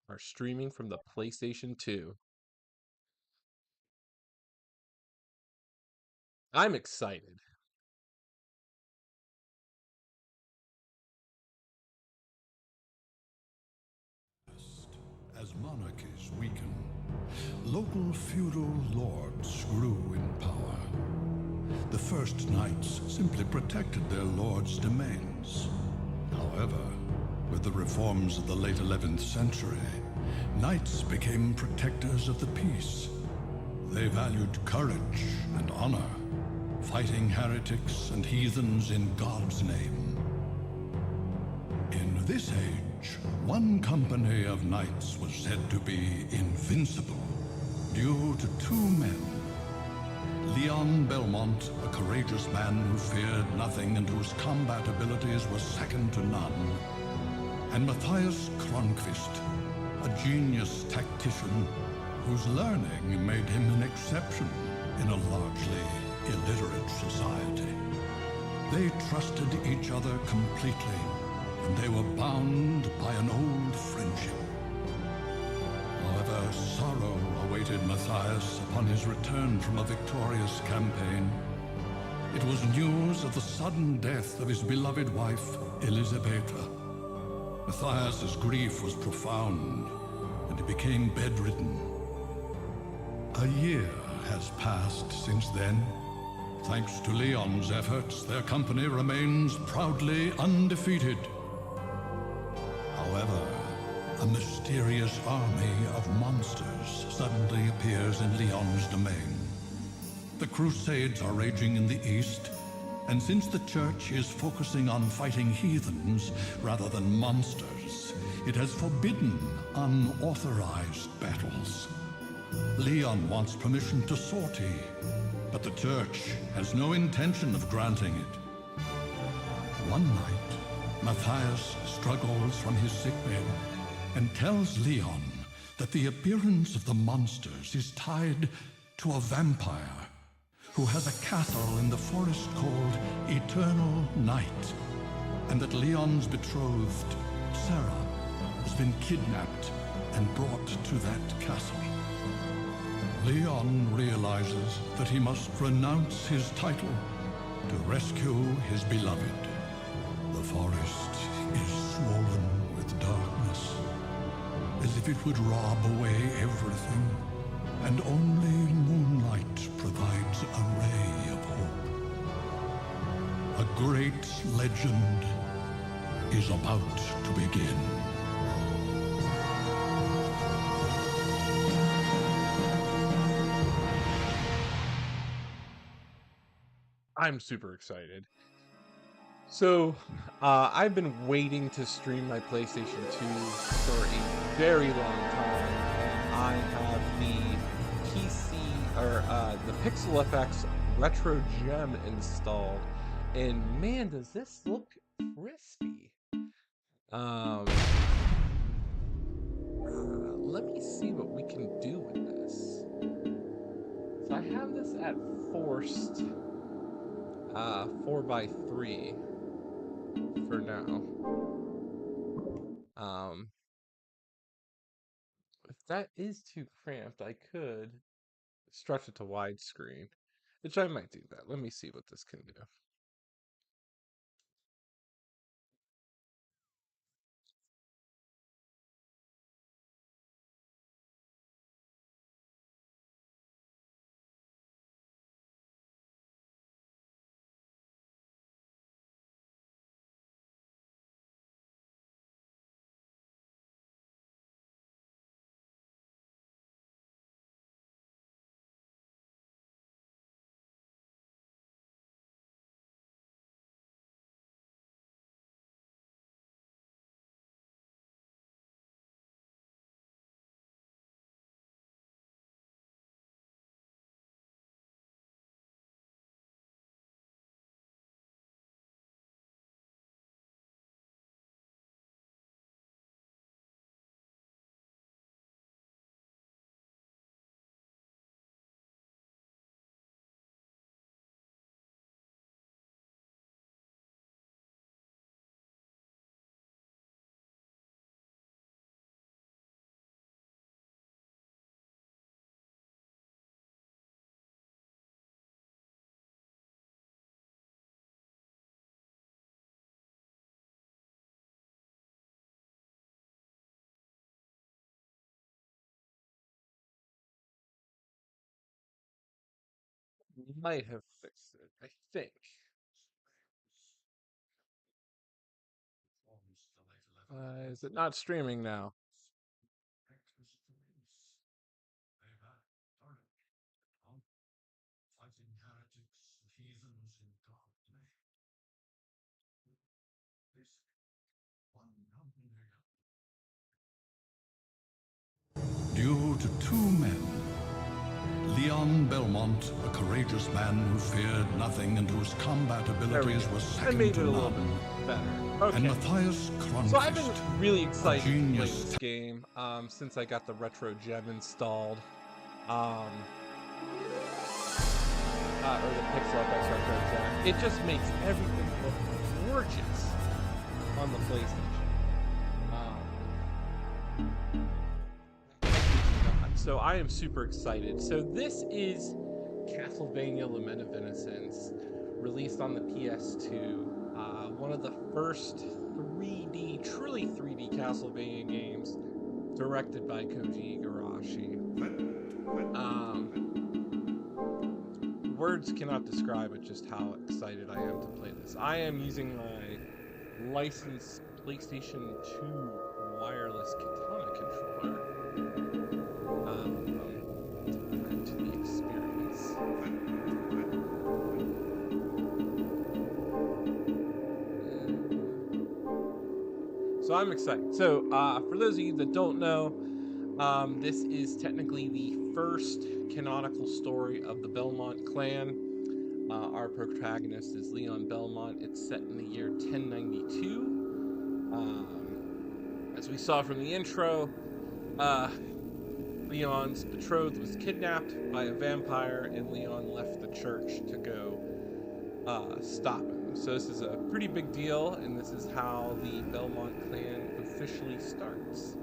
are streaming from the PlayStation 2. I'm excited. As monarchies weaken, local feudal lords grew in power. The first knights simply protected their lords' domains. However, with the reforms of the late 11th century, knights became protectors of the peace. They valued courage and honor, fighting heretics and heathens in God's name. In this age, one company of knights was said to be invincible due to two men. Leon Belmont, a courageous man who feared nothing and whose combat abilities were second to none, and Matthias Kronqvist, a genius tactician whose learning made him an exception in a largely illiterate society. They trusted each other completely, and they were bound by an old friendship. However, sorrow awaited Matthias upon his return from a victorious campaign. It was news of the sudden death of his beloved wife, Elisabetta. Matthias's grief was profound, and he became bedridden. A year has passed since then. Thanks to Leon's efforts, their company remains proudly undefeated. However, a mysterious army of monsters suddenly appears in Leon's domain. The Crusades are raging in the east, and since the Church is focusing on fighting heathens rather than monsters, it has forbidden unauthorized battles. Leon wants permission to sortie, but the Church has no intention of granting it. One night, Matthias struggles from his sickbed and tells Leon that the appearance of the monsters is tied to a vampire who has a castle in the forest called Eternal Night, and that Leon's betrothed, Sarah, has been kidnapped and brought to that castle. Leon realizes that he must renounce his title to rescue his beloved. The forest is swollen with darkness, as if it would rob away everything, and only moonlight provides a ray of hope. A great legend is about to begin. I'm super excited. So, I've been waiting to stream my PlayStation 2 for a very long time, and I have the PC, or the Pixel FX Retro Gem installed, and man, does this look crispy. Um, Let me see what we can do with this. So I have this at forced 4x3 for now. Um, if that is too cramped, I could stretch it to widescreen, which I might do that. Let me see what this can do. might have fixed it, I think. Is it not streaming now? Due to two men, Leon Belmont, a courageous man who feared nothing and whose combat abilities were I second made to it a little none, bit better. and Okay. Matthias Cronfist, So I've been really excited to play genius this game since I got the retro gem installed. Or the pixel FX retro gem. It just makes everything look gorgeous on the PlayStation. So I am super excited. So this is Castlevania Lament of Innocence, released on the PS2. One of the first 3D, truly 3D Castlevania games directed by Koji Igarashi. Words cannot describe it, just how excited I am to play this. I am using my licensed PlayStation 2 wireless katana controller to add to the experience. So I'm excited. So for those of you that don't know, this is technically the first canonical story of the Belmont clan. Our protagonist is Leon Belmont. It's set in the year 1092. As we saw from the intro, Leon's betrothed was kidnapped by a vampire, and Leon left the church to go stop him. So this is a pretty big deal, and this is how the Belmont clan officially starts.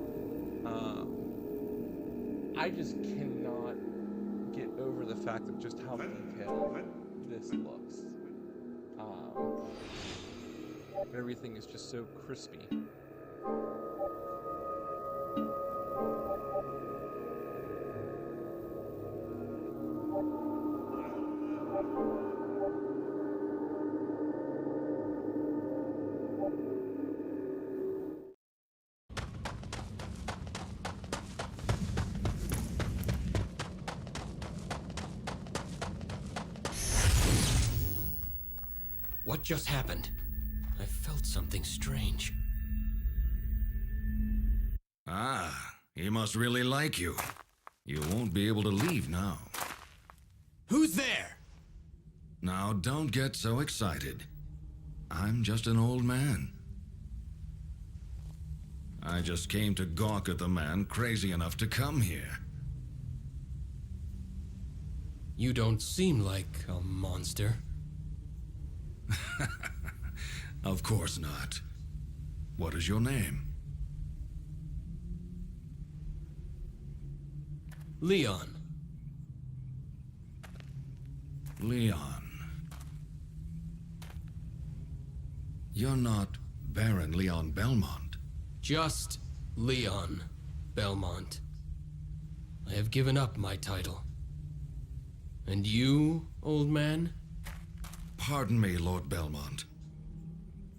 I just cannot get over the fact of just how detailed this looks. Everything is just so crispy. What just happened? I felt something strange. Ah, he must really like you. You won't be able to leave now. Who's there? Now, don't get so excited. I'm just an old man. I just came to gawk at the man crazy enough to come here. You don't seem like a monster. Of course not. What is your name? Leon. Leon. You're not Baron Leon Belmont. Just Leon Belmont. I have given up my title. And you, old man? Pardon me, Lord Belmont.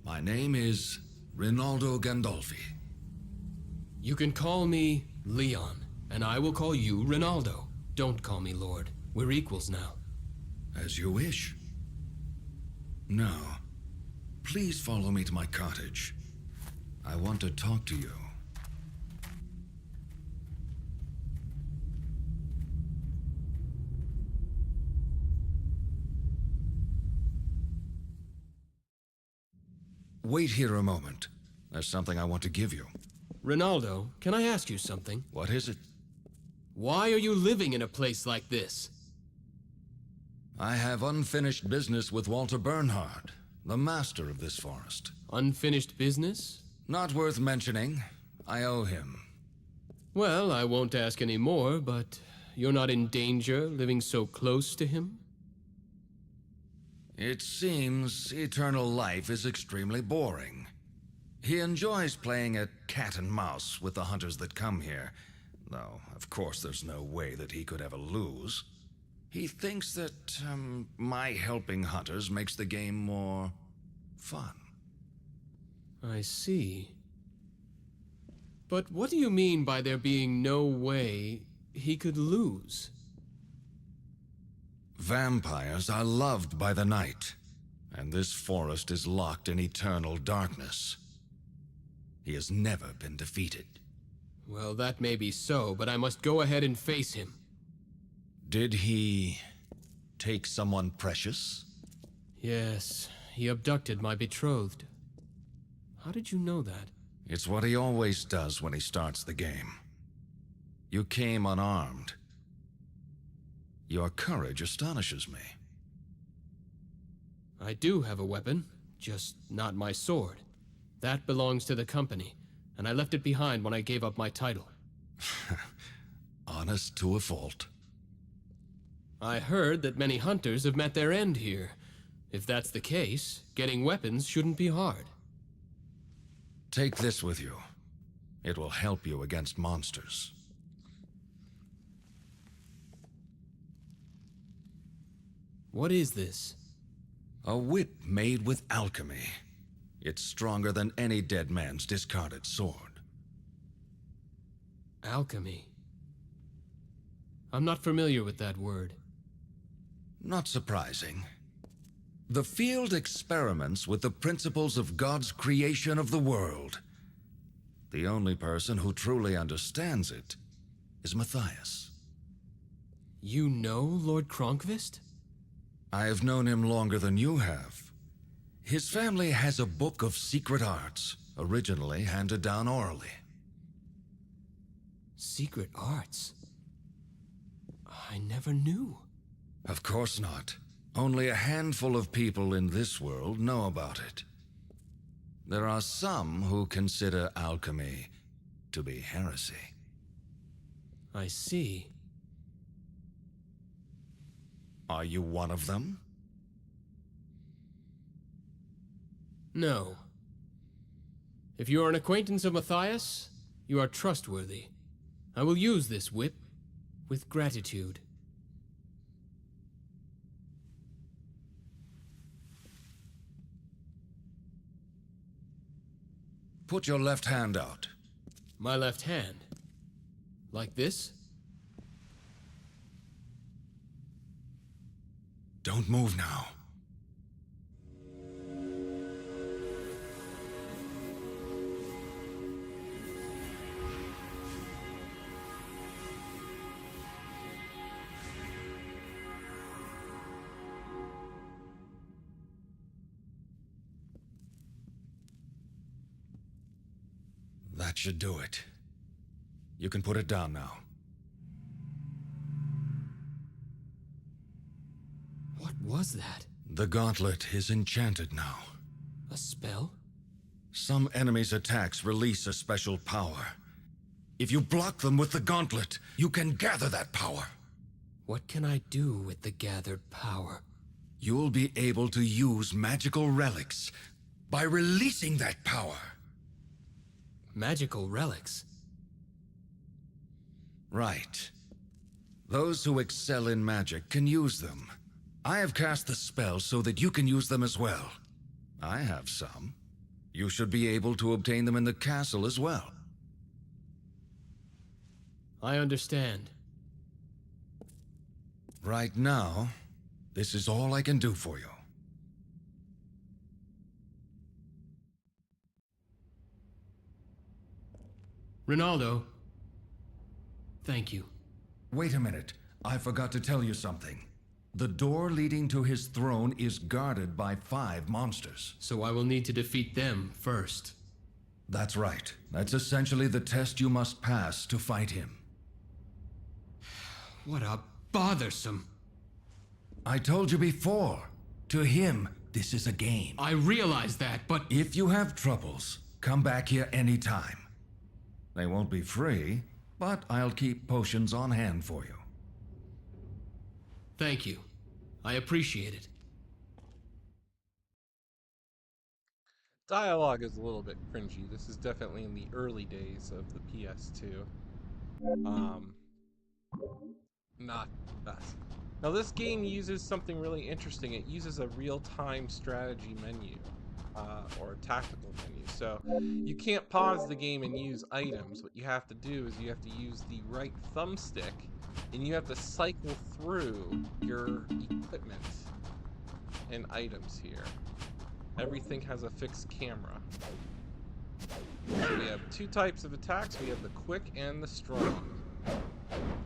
My name is Rinaldo Gandolfi. You can call me Leon, and I will call you Rinaldo. Don't call me Lord. We're equals now. As you wish. Now, please follow me to my cottage. I want to talk to you. Wait here a moment. There's something I want to give you. Rinaldo, can I ask you something? What is it? Why are you living in a place like this? I have unfinished business with Walter Bernhard, the master of this forest. Unfinished business? Not worth mentioning. I owe him. Well, I won't ask any more, but you're not in danger living so close to him? It seems eternal life is extremely boring. He enjoys playing at cat and mouse with the hunters that come here, though, of course, there's no way that he could ever lose. He thinks that my helping hunters makes the game more fun. I see. But what do you mean by there being no way he could lose? Vampires are loved by the night, and this forest is locked in eternal darkness. He has never been defeated. Well, that may be so, but I must go ahead and face him. Did he take someone precious? Yes, he abducted my betrothed. How did you know that? It's what he always does when he starts the game. You came unarmed. Your courage astonishes me. I do have a weapon, just not my sword. That belongs to the company, and I left it behind when I gave up my title. Honest to a fault. I heard that many hunters have met their end here. If that's the case, getting weapons shouldn't be hard. Take this with you. It will help you against monsters. What is this? A whip made with alchemy. It's stronger than any dead man's discarded sword. Alchemy. I'm not familiar with that word. Not surprising. The field experiments with the principles of God's creation of the world. The only person who truly understands it is Matthias. You know Lord Kronkvist? I have known him longer than you have. His family has a book of secret arts, originally handed down orally. Secret arts? I never knew. Of course not. Only a handful of people in this world know about it. There are some who consider alchemy to be heresy. I see. Are you one of them? No. If you are an acquaintance of Matthias, you are trustworthy. I will use this whip with gratitude. Put your left hand out. My left hand. Like this? Don't move now. That should do it. You can put it down now. What was that? The gauntlet is enchanted now. A spell? Some enemies' attacks release a special power. If you block them with the gauntlet, you can gather that power. What can I do with the gathered power? You'll be able to use magical relics by releasing that power. Magical relics? Right. Those who excel in magic can use them. I have cast the spell so that you can use them as well. I have some. You should be able to obtain them in the castle as well. I understand. Right now, this is all I can do for you. Ronaldo. Thank you. Wait a minute. I forgot to tell you something. The door leading to his throne is guarded by 5 monsters. So I will need to defeat them first. That's right. That's essentially the test you must pass to fight him. What a bothersome... I told you before. To him, this is a game. I realize that, but... If you have troubles, come back here anytime. They won't be free, but I'll keep potions on hand for you. Thank you. I appreciate it. Dialogue is a little bit cringy. This is definitely in the early days of the PS2. Not best. Now this game uses something really interesting. It uses a real-time strategy menu, or a tactical menu. So you can't pause the game and use items. What you have to do is you have to use the right thumbstick, and you have to cycle through your equipment and items here. Everything has a fixed camera. So we have two types of attacks. We have the quick and the strong.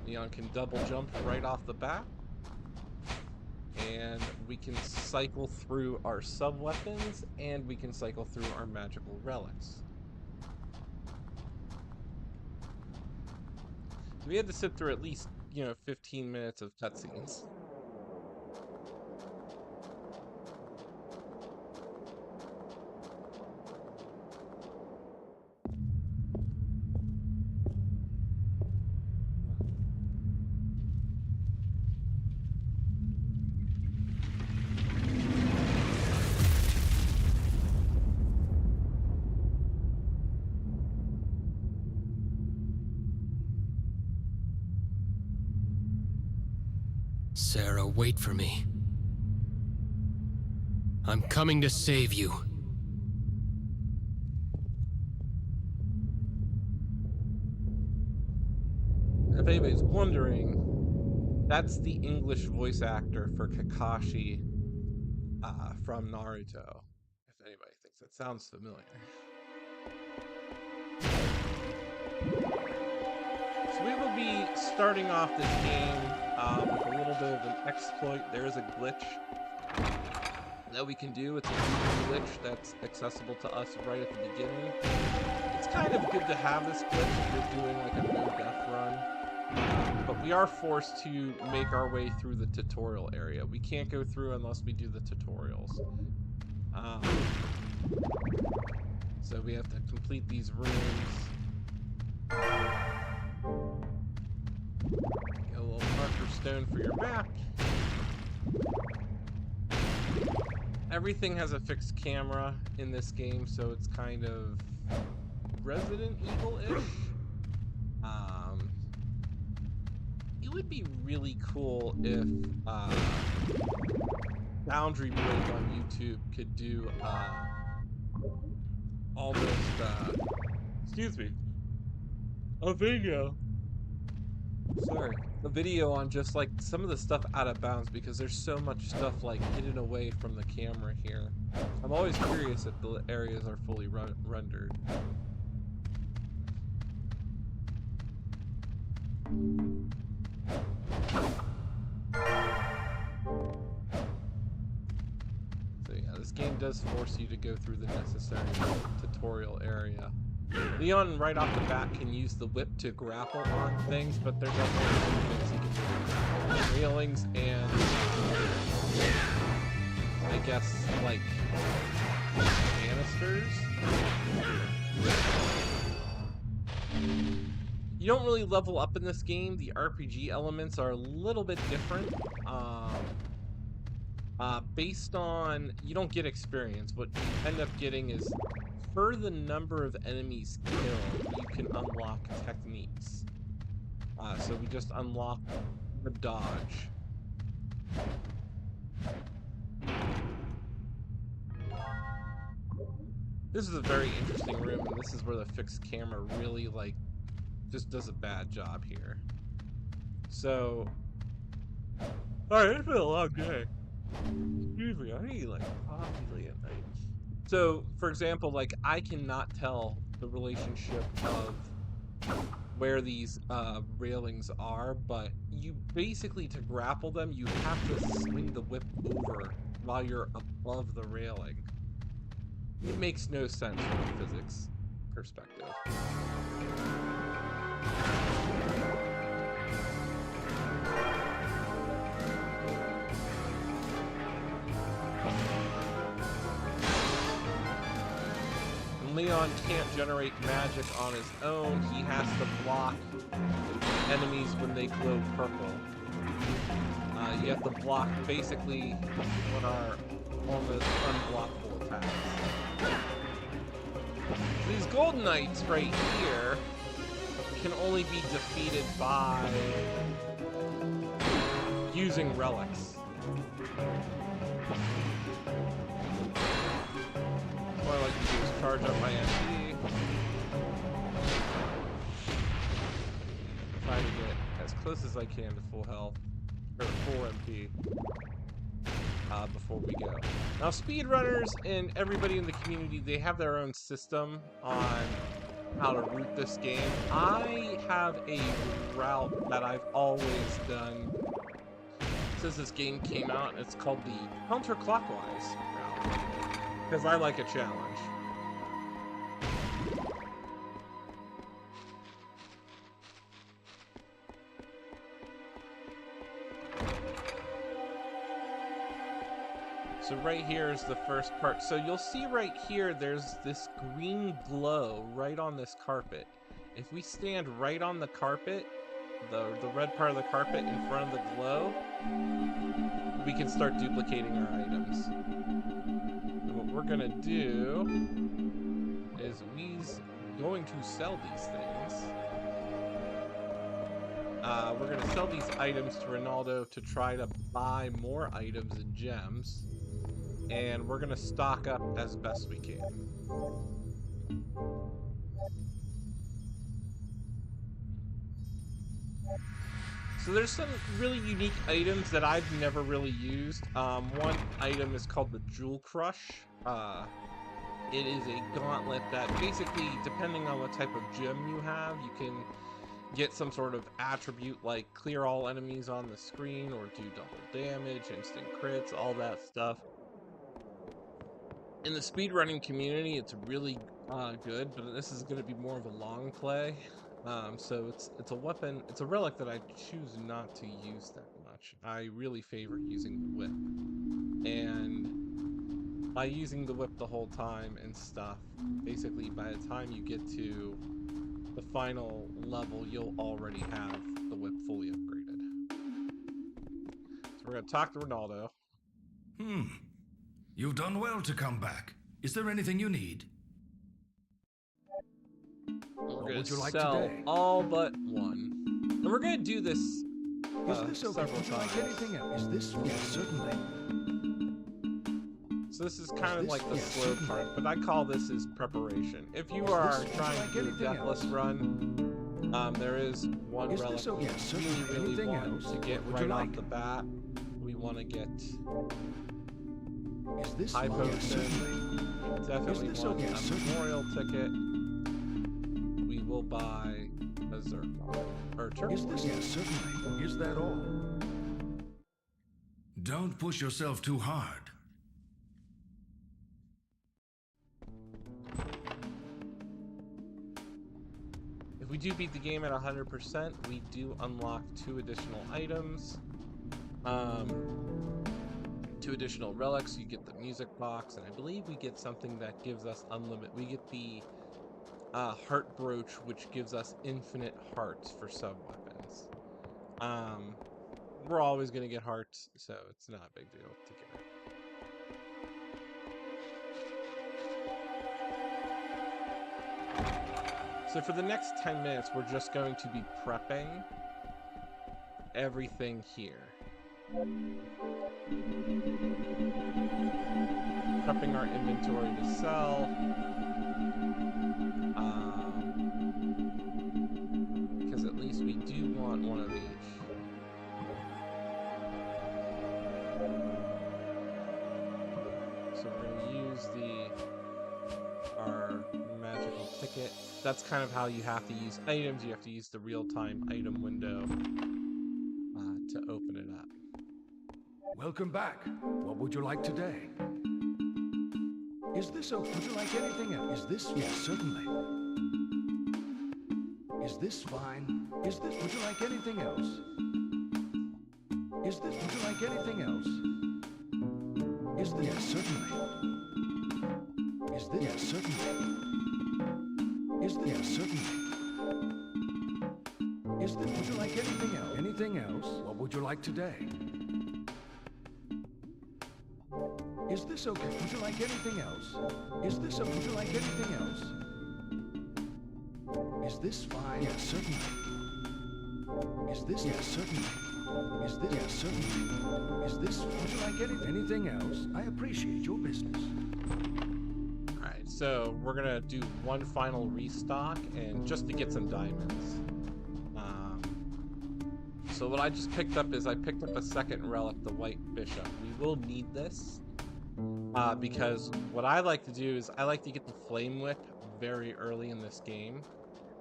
Leon can double jump right off the bat. And we can cycle through our sub-weapons, and we can cycle through our magical relics. We had to sit through at least, 15 minutes of cutscenes. Sarah, wait for me. I'm coming to save you. If anybody's wondering, that's the English voice actor for Kakashi from Naruto. If anybody thinks that sounds familiar. So we will be starting off this game with a little bit of an exploit. There is a glitch that we can do. It's a glitch that's accessible to us right at the beginning. It's kind of good to have this glitch if you're doing like a no-death run. But we are forced to make our way through the tutorial area. We can't go through unless we do the tutorials. So we have to complete these rooms. Get a little marker stone for your map. Everything has a fixed camera in this game, so it's kind of Resident Evil-ish. It would be really cool if Boundary Break on YouTube could do almost excuse me, a video on just like some of the stuff out of bounds, because there's so much stuff like hidden away from the camera here. I'm always curious if the areas are fully rendered. So yeah, this game does force you to go through the necessary tutorial area. Leon, right off the bat, can use the whip to grapple on things, but there's other things he can do. Railings and, I guess, like, canisters? You don't really level up in this game. The RPG elements are a little bit different. Based on, you don't get experience. What you end up getting is, for the number of enemies killed, you can unlock techniques. So we just unlock the dodge. This is a very interesting room, and this is where the fixed camera really, like, just does a bad job here. So, alright, it's been a long day. Excuse me, I need, like, coffee late at night. So, for example, like, I cannot tell the relationship of where these railings are, but you basically, to grapple them, you have to swing the whip over while you're above the railing. It makes no sense from a physics perspective. Leon can't generate magic on his own. He has to block enemies when they glow purple. You have to block basically what are almost unblockable attacks. These Golden Knights right here can only be defeated by using relics. What I like to do is charge up my MP. Try to get as close as I can to full health, or full MP, before we go. Now, speedrunners and everybody in the community, they have their own system on how to route this game. I have a route that I've always done since this game came out, and it's called the counterclockwise route, because I like a challenge. So right here is the first part. So you'll see right here, there's this green glow right on this carpet. If we stand right on the carpet, the red part of the carpet in front of the glow, we can start duplicating our items. And what we're gonna do is we's going to sell these things. We're gonna sell these items to Ronaldo to try to buy more items and gems. And we're gonna stock up as best we can. So there's some really unique items that I've never really used. One item is called the Jewel Crush. It is a gauntlet that basically, depending on what type of gem you have, you can get some sort of attribute like clear all enemies on the screen, or do double damage, instant crits, all that stuff. In the speedrunning community, it's really good, but this is going to be more of a long play. So it's a weapon, it's a relic that I choose not to use that much. I really favor using the whip. And by using the whip the whole time and stuff, basically by the time you get to the final level, you'll already have the whip fully upgraded. So we're going to talk to Ronaldo. You've done well to come back. Is there anything you need? We're going to sell all but one. And we're going to do this several times. Anything else? Is this? Yes, certainly. So this is kind of like the slow part, but I call this is preparation. If you are trying to do a deathless run, there is one relic we really want to get right off the bat. We want to get high potion. Definitely want a memorial ticket. We will buy a Zerk or turquoise. Yes, certainly. Is that all? Don't push yourself too hard. If we do beat the game at 100%, we do unlock 2 additional items. 2 additional relics. You get the music box, and I believe we get something that gives us unlimited. We get the heart brooch, which gives us infinite hearts for sub-weapons. We're always going to get hearts, so it's not a big deal to get it. So for the next 10 minutes, we're just going to be prepping everything here. Prepping our inventory to sell. Because at least we do want one of each. So we're going to use our magical ticket. That's kind of how you have to use items. You have to use the real-time item window to open it up. Welcome back. What would you like today? Is this okay? Would you like anything else? Is this? Yes, certainly. Is this fine? Is this? Would you like anything else? Is this? Would you like anything else? Is this? Yes, certainly. Is this? Yes, certainly. Is this? Yes, certainly. Is this? Would you like anything else? Anything else? What would you like today? Is this okay? Would you like anything else? Is this okay? Would you like anything else? Is this fine? Yes, certainly. Is this? Yes, certainly. Is this? Yes, certainly. Is this? Would I get it? Anything else? I appreciate your business. Alright, so we're gonna do one final restock, and just to get some diamonds. So what I just picked up is I picked up a second relic, the White Bishop. We will need this, because what I like to do is I like to get the Flame Whip very early in this game.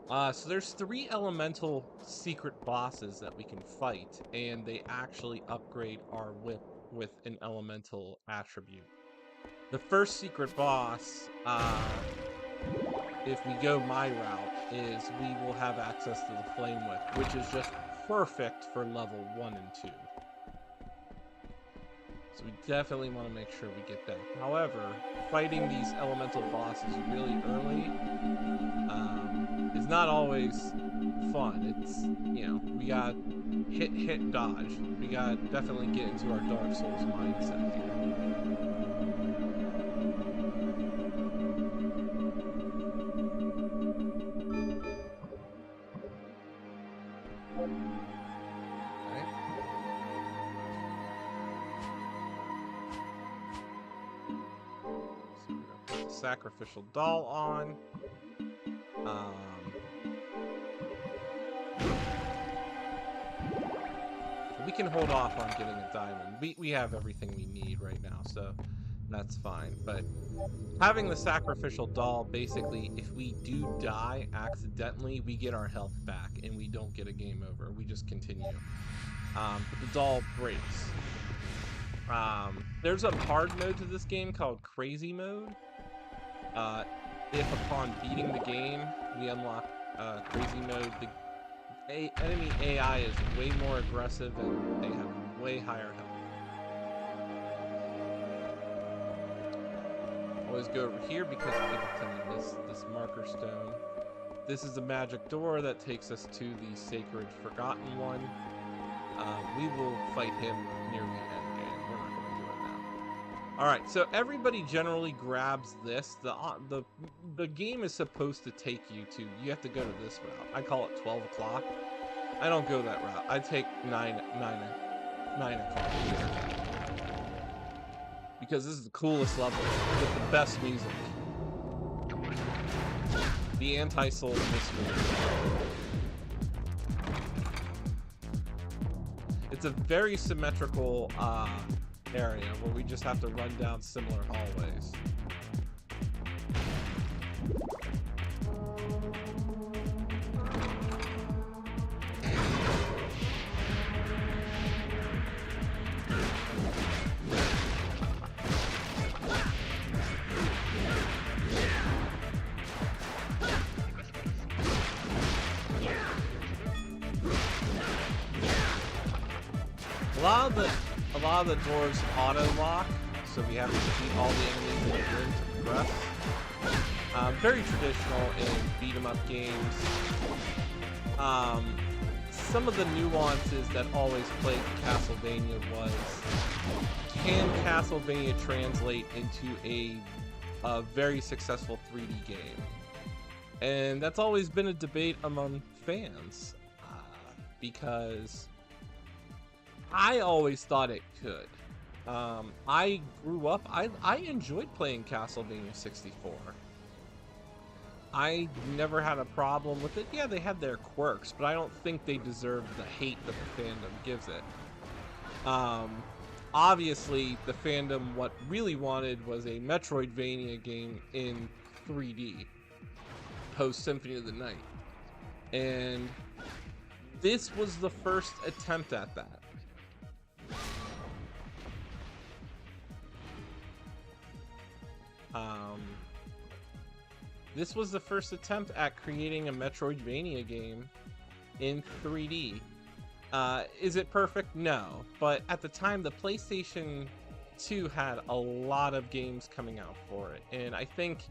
So there's 3 elemental secret bosses that we can fight, and they actually upgrade our whip with an elemental attribute. The first secret boss, if we go my route, is we will have access to the Flame Whip, which is just perfect for level 1 and 2. So we definitely want to make sure we get that. However, fighting these elemental bosses really early is not always fun. It's, you know, we got hit, dodge. We got definitely get into our Dark Souls mindset here. Sacrificial doll on. We can hold off on getting a diamond. We have everything we need right now, so that's fine. But having the sacrificial doll, basically, if we do die accidentally, we get our health back and we don't get a game over. We just continue. But the doll breaks. There's a hard mode to this game called Crazy Mode. If upon beating the game, we unlock Crazy Mode, the enemy AI is way more aggressive and they have way higher health. Always go over here because people tell me this marker stone. This is the magic door that takes us to the sacred Forgotten One. We will fight him near the end game. We're not going to do it now. Alright, so everybody generally grabs this. The game is supposed to take you to, you have to go to this route. I call it 12 o'clock. I don't go that route. I take 9 o'clock here. Because this is the coolest level with the best music. The Anti-Soul Mystery. It's a very symmetrical area where we just have to run down similar hallways. A lot of the doors auto-lock, so we have to defeat all the enemies in the room to progress. Very traditional in beat-em-up games. Some of the nuances that always plagued Castlevania was, can Castlevania translate into a very successful 3D game? And that's always been a debate among fans, because I always thought it could. I grew up, I enjoyed playing Castlevania 64. I never had a problem with it. Yeah, they had their quirks, but I don't think they deserved the hate that the fandom gives it. Obviously, the fandom, what really wanted was a Metroidvania game in 3D, post Symphony of the Night. And this was the first attempt at that. This was the first attempt at creating a Metroidvania game in 3D. Is it perfect? No. But at the time, the PlayStation 2 had a lot of games coming out for it. And I think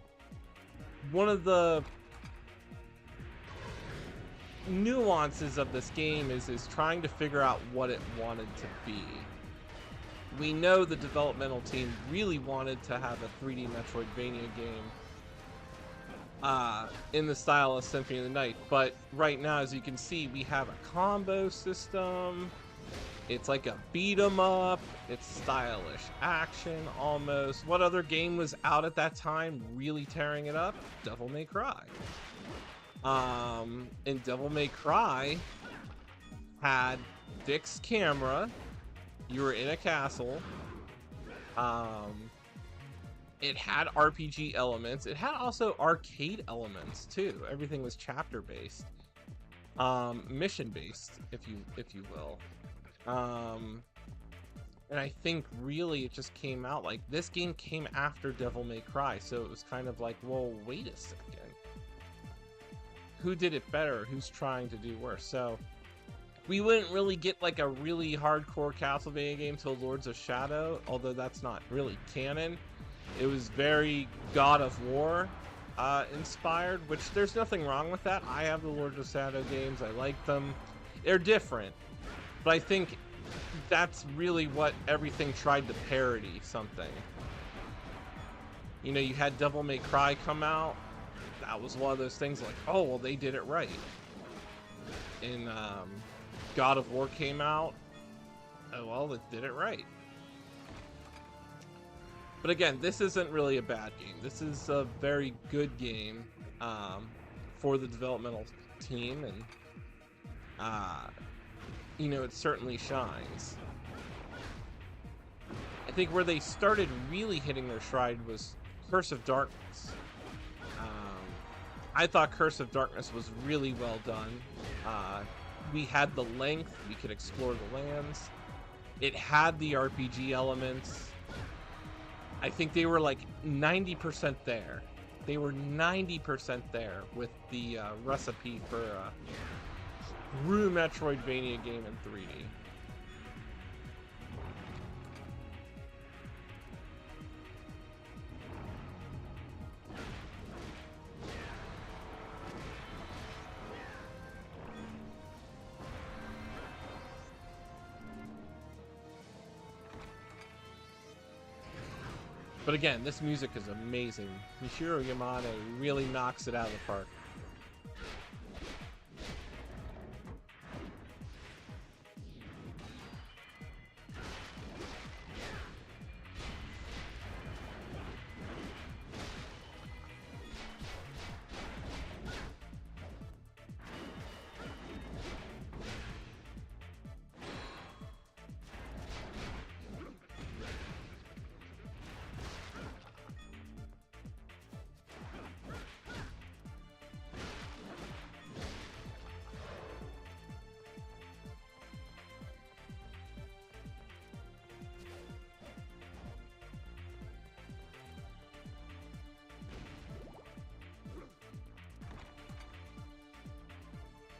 one of the nuances of this game is trying to figure out what it wanted to be. We know the developmental team really wanted to have a 3D Metroidvania game in the style of Symphony of the Night, but right now, as you can see, we have a combo system. It's like a beat 'em up. It's stylish action almost. What other game was out at that time really tearing it up? Devil May Cry. And Devil May Cry had fixed camera. You were in a castle. It had RPG elements. It had also arcade elements too. Everything was chapter based, mission based, if you will. And I think really it just came out like this game came after Devil May Cry, so it was kind of like, well, wait a second, who did it better? Who's trying to do worse? So we wouldn't really get like a really hardcore Castlevania game till Lords of Shadow, although that's not really canon. It was very God of War inspired, which there's nothing wrong with that. I have the Lords of Shadow games. I like them. They're different. But I think that's really what everything tried to parody something. You know, you had Devil May Cry come out. That was one of those things like, oh, well, they did it right. And God of War came out. Oh, well, it did it right. But again, this isn't really a bad game. This is a very good game for the developmental team, and you know, it certainly shines. I think where they started really hitting their stride was Curse of Darkness. I thought Curse of Darkness was really well done. We had the length, we could explore the lands. It had the RPG elements. I think they were like 90% there. They were 90% there with the recipe for a true Metroidvania game in 3D. But again, this music is amazing. Michiru Yamane really knocks it out of the park.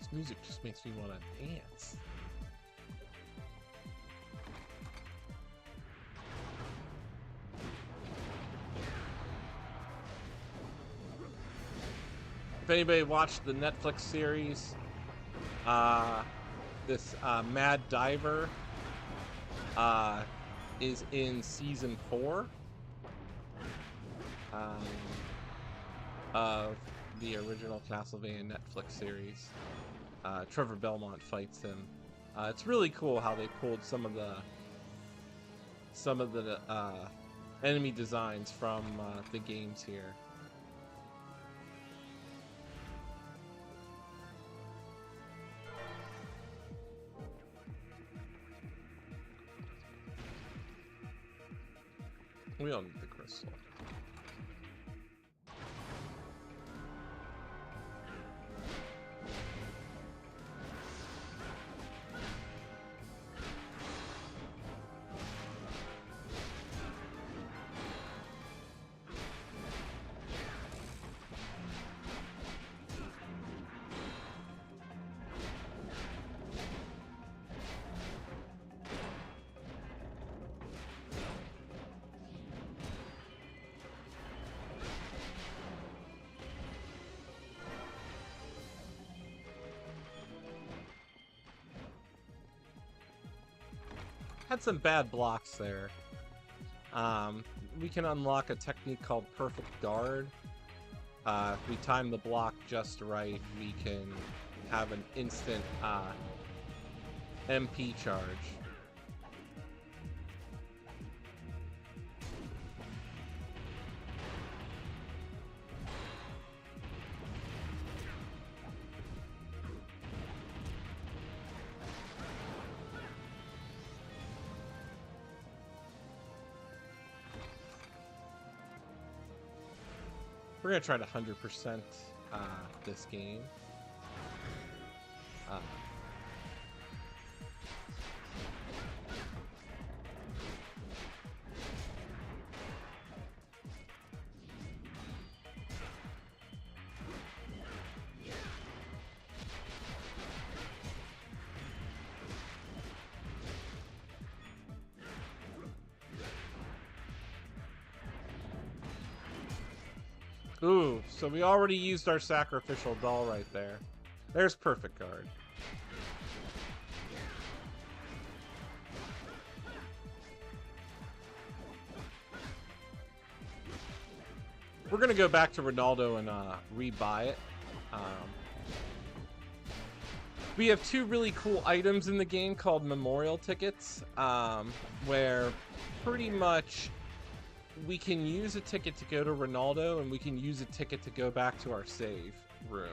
This music just makes me want to dance. If anybody watched the Netflix series, this Mad Diver is in season 4 of the original Castlevania Netflix series. Trevor Belmont fights him. It's really cool how they pulled some of the enemy designs from the games here. We don't need the crystal. Had some bad blocks there. We can unlock a technique called Perfect Guard. If we time the block just right, we can have an instant MP charge. We're gonna try to 100% this game. Ooh, so we already used our sacrificial doll right there. There's perfect guard. We're gonna go back to Ronaldo and rebuy it. We have two really cool items in the game called memorial tickets, where pretty much we can use a ticket to go to Ronaldo, and we can use a ticket to go back to our save room.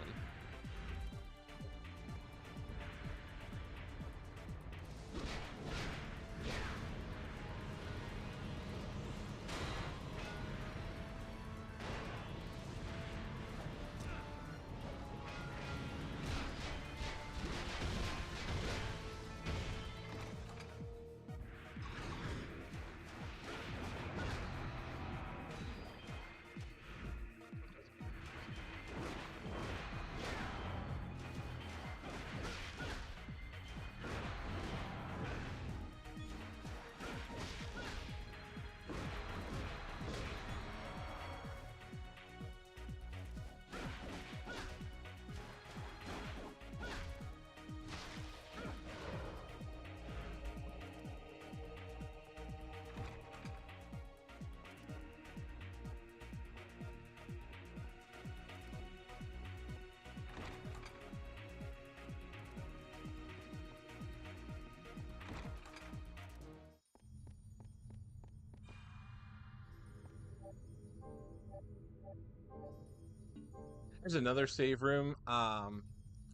There's another save room.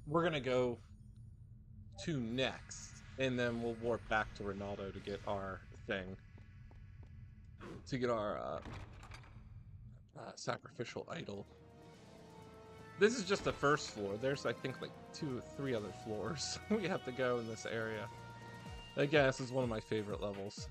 We're gonna go to next, and then we'll warp back to Ronaldo to get our thing, to get our sacrificial idol. This is just the first floor. There's, I think, like 2 or 3 other floors we have to go in this area. Again, this is one of my favorite levels.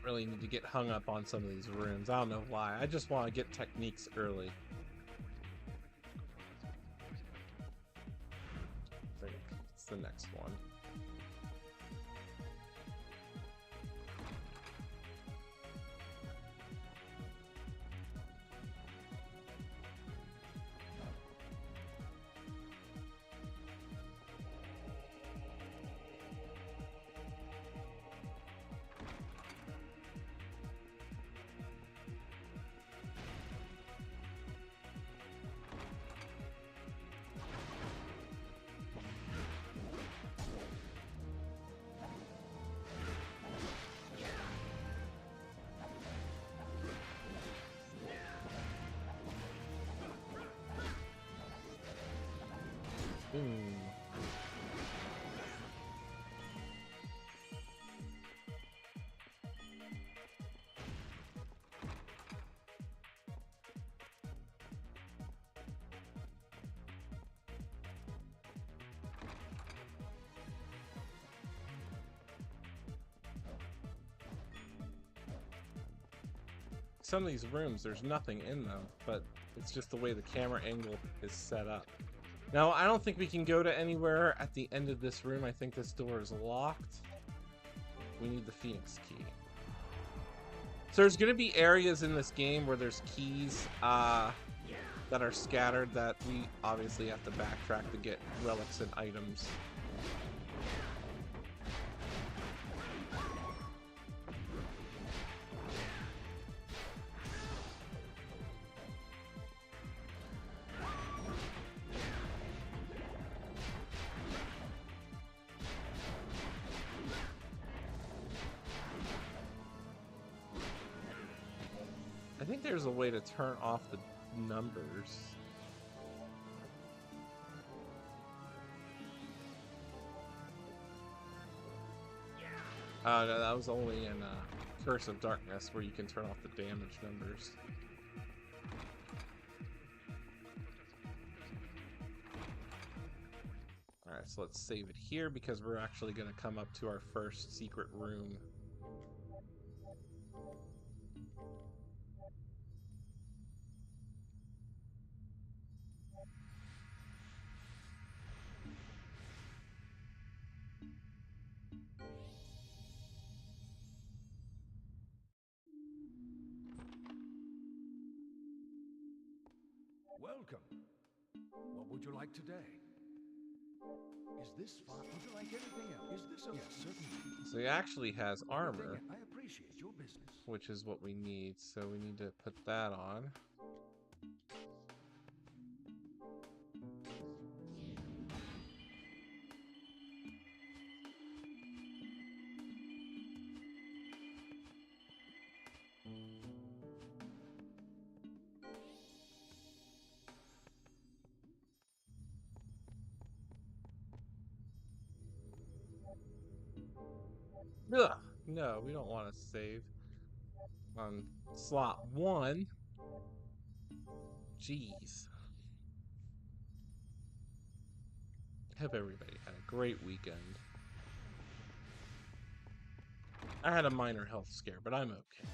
Really need to get hung up on some of these rooms. I don't know why. I just want to get techniques early. I think it's the next one. some of these rooms, there's nothing in them, but it's just the way the camera angle is set up. Now, I don't think we can go to anywhere at the end of this room. I think this door is locked. We need the Phoenix key. So there's going to be areas in this game where there's keys that are scattered that we obviously have to backtrack to get relics and items. I think there's a way to turn off the numbers. No, that was only in Curse of Darkness where you can turn off the damage numbers. Alright, so let's save it here because we're actually going to come up to our first secret room. Welcome. What would you like today? Is this fun? Would you like anything else? Is this a... Yes, certainly. So he actually has armor, I appreciate your business. which is what we need. So we need to put that on. Ugh, no, we don't want to save on slot 1. Jeez. Hope everybody had a great weekend. I had a minor health scare, but I'm okay.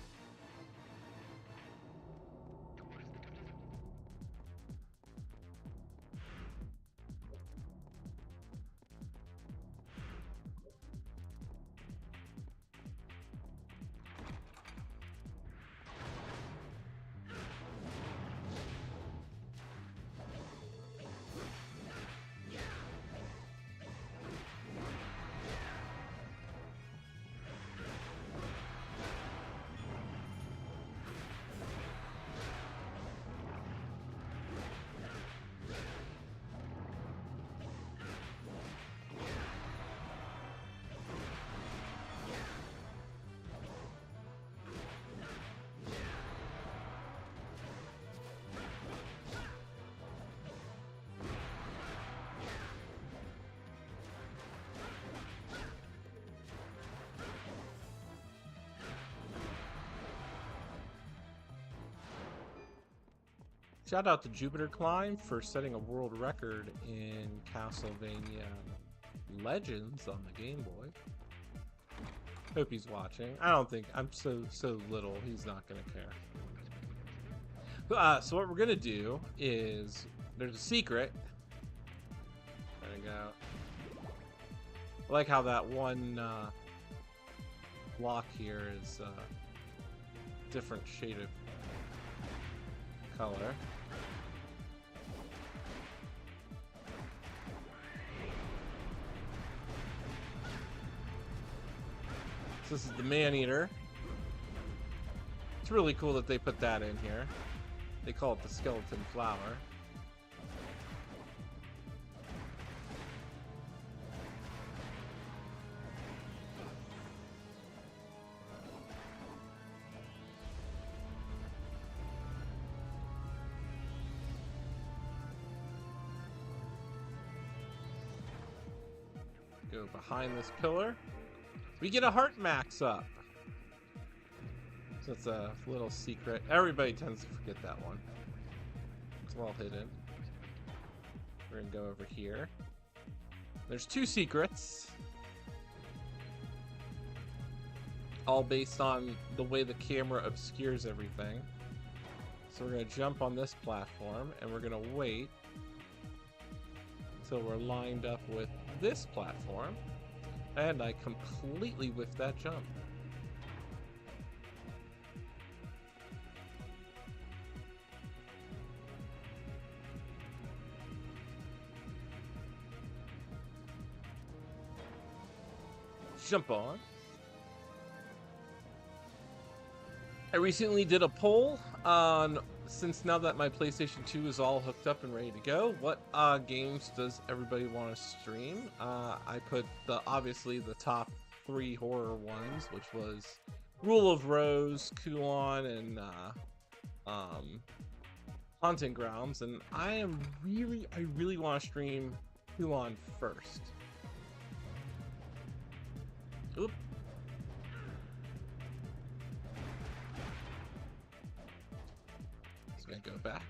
Shout out to Jupiter Climb for setting a world record in Castlevania Legends on the Game Boy. Hope he's watching. I don't think I'm so little. He's not gonna care. So what we're gonna do is there's a secret. There we go. I like how that one block here is different shade of color. So this is the Man-Eater. It's really cool that they put that in here. They call it the skeleton flower. Go behind this pillar. We get a heart max up. So it's a little secret. Everybody tends to forget that one. It's well hidden. We're gonna go over here. There's 2 secrets. all based on the way the camera obscures everything. So we're going to jump on this platform, and we're going to wait until we're lined up with this platform. And I completely whiffed that jump. Jump on. I recently did a poll on, since now that my PlayStation 2 is all hooked up and ready to go, what games does everybody want to stream? I put obviously the top 3 horror ones, which was Rule of Rose, Kulon, and Haunting Grounds, and I really want to stream Kulon first. Oop. Just gonna go back.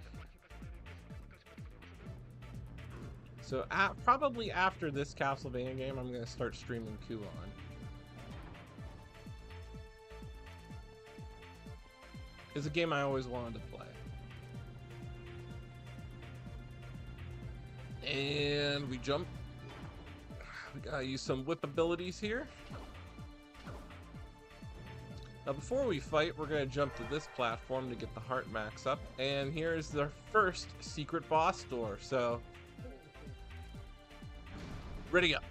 So probably after this Castlevania game, I'm gonna start streaming Kulon. It's a game I always wanted to play. And we jump. We gotta use some whip abilities here. Now before we fight, we're going to jump to this platform to get the heart max up. And here's the first secret boss door. So, ready up.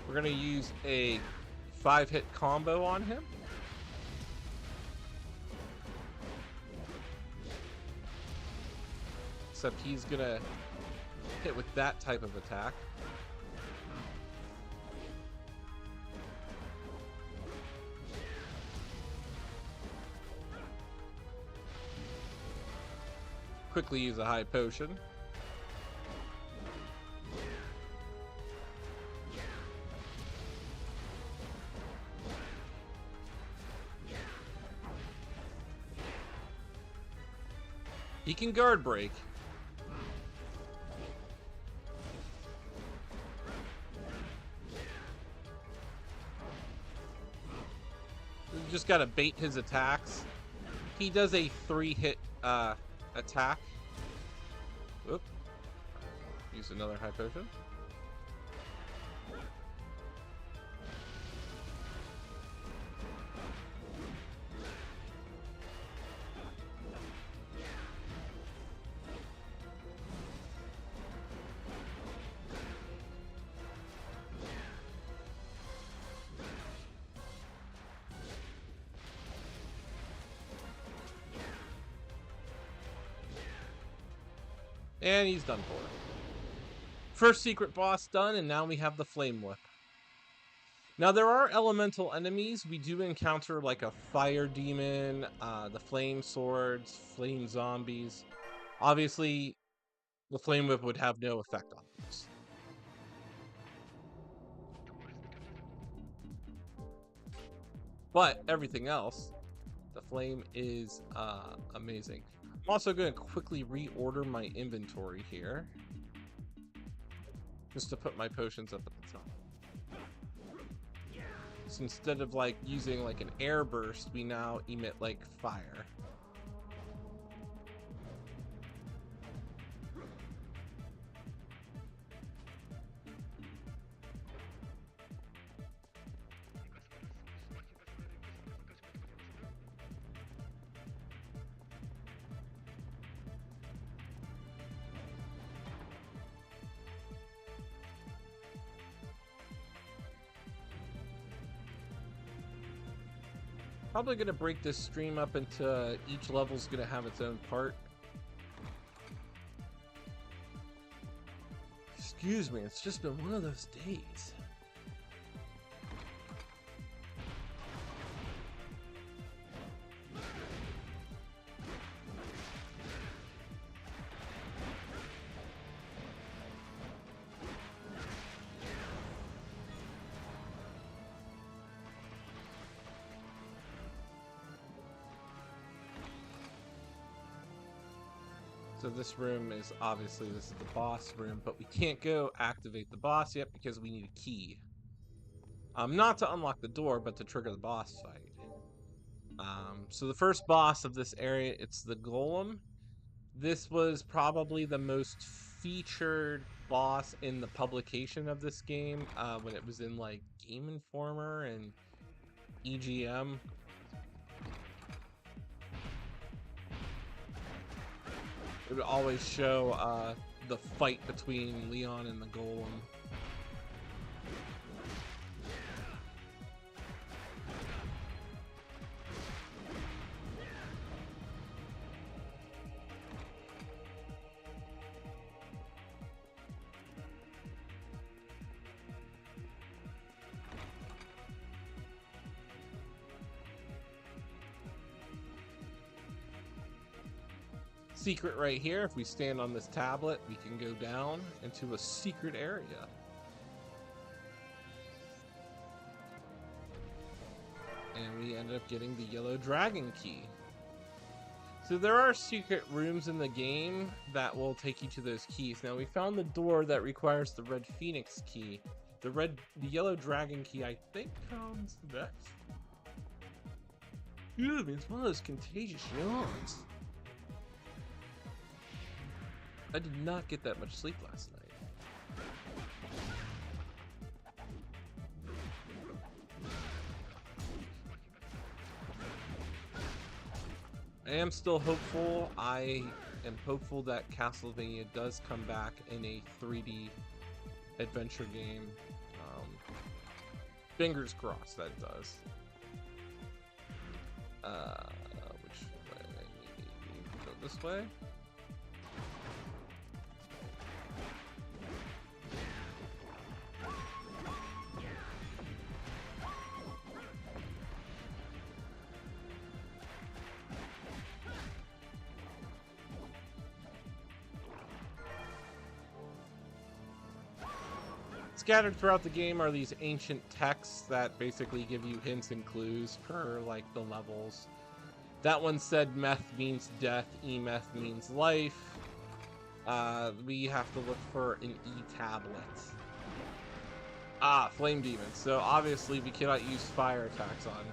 We're going to use a 5-hit combo on him. Except he's going to hit with that type of attack. Quickly use a high potion. He can guard break. You just gotta bait his attacks. He does a 3-hit attack. Whoop. Use another high potion. And he's done for. First secret boss done, and now we have the flame whip. Now there are elemental enemies. We do encounter like a fire demon, the flame swords, flame zombies. Obviously, the flame whip would have no effect on these. But everything else, the flame is amazing. I'm also going to quickly reorder my inventory here, just to put my potions up at the top. So instead of like using like an air burst, we now emit like fire. Probably going to break this stream up into each level's going to have its own part. Excuse me, it's just been one of those days. So this room is obviously, this is the boss room, but we can't go activate the boss yet because we need a key. Not to unlock the door, but to trigger the boss fight. So the first boss of this area, it's the Golem. This was probably the most featured boss in the publication of this game, when it was in like Game Informer and EGM. It would always show the fight between Leon and the Golem. Secret right here. If we stand on this tablet, we can go down into a secret area. And we ended up getting the yellow dragon key. So there are secret rooms in the game that will take you to those keys. Now we found the door that requires the red phoenix key. The yellow dragon key, I think, comes next. Dude, it's one of those contagious yawns. I did not get that much sleep last night. I am still hopeful. I am hopeful that Castlevania does come back in a 3D adventure game. Fingers crossed that does. Which way? Go this way? Scattered throughout the game are these ancient texts that basically give you hints and clues for like the levels. That one said meth means death, E-meth means life. We have to look for an E-tablet. Ah, flame demons. So obviously we cannot use fire attacks on him.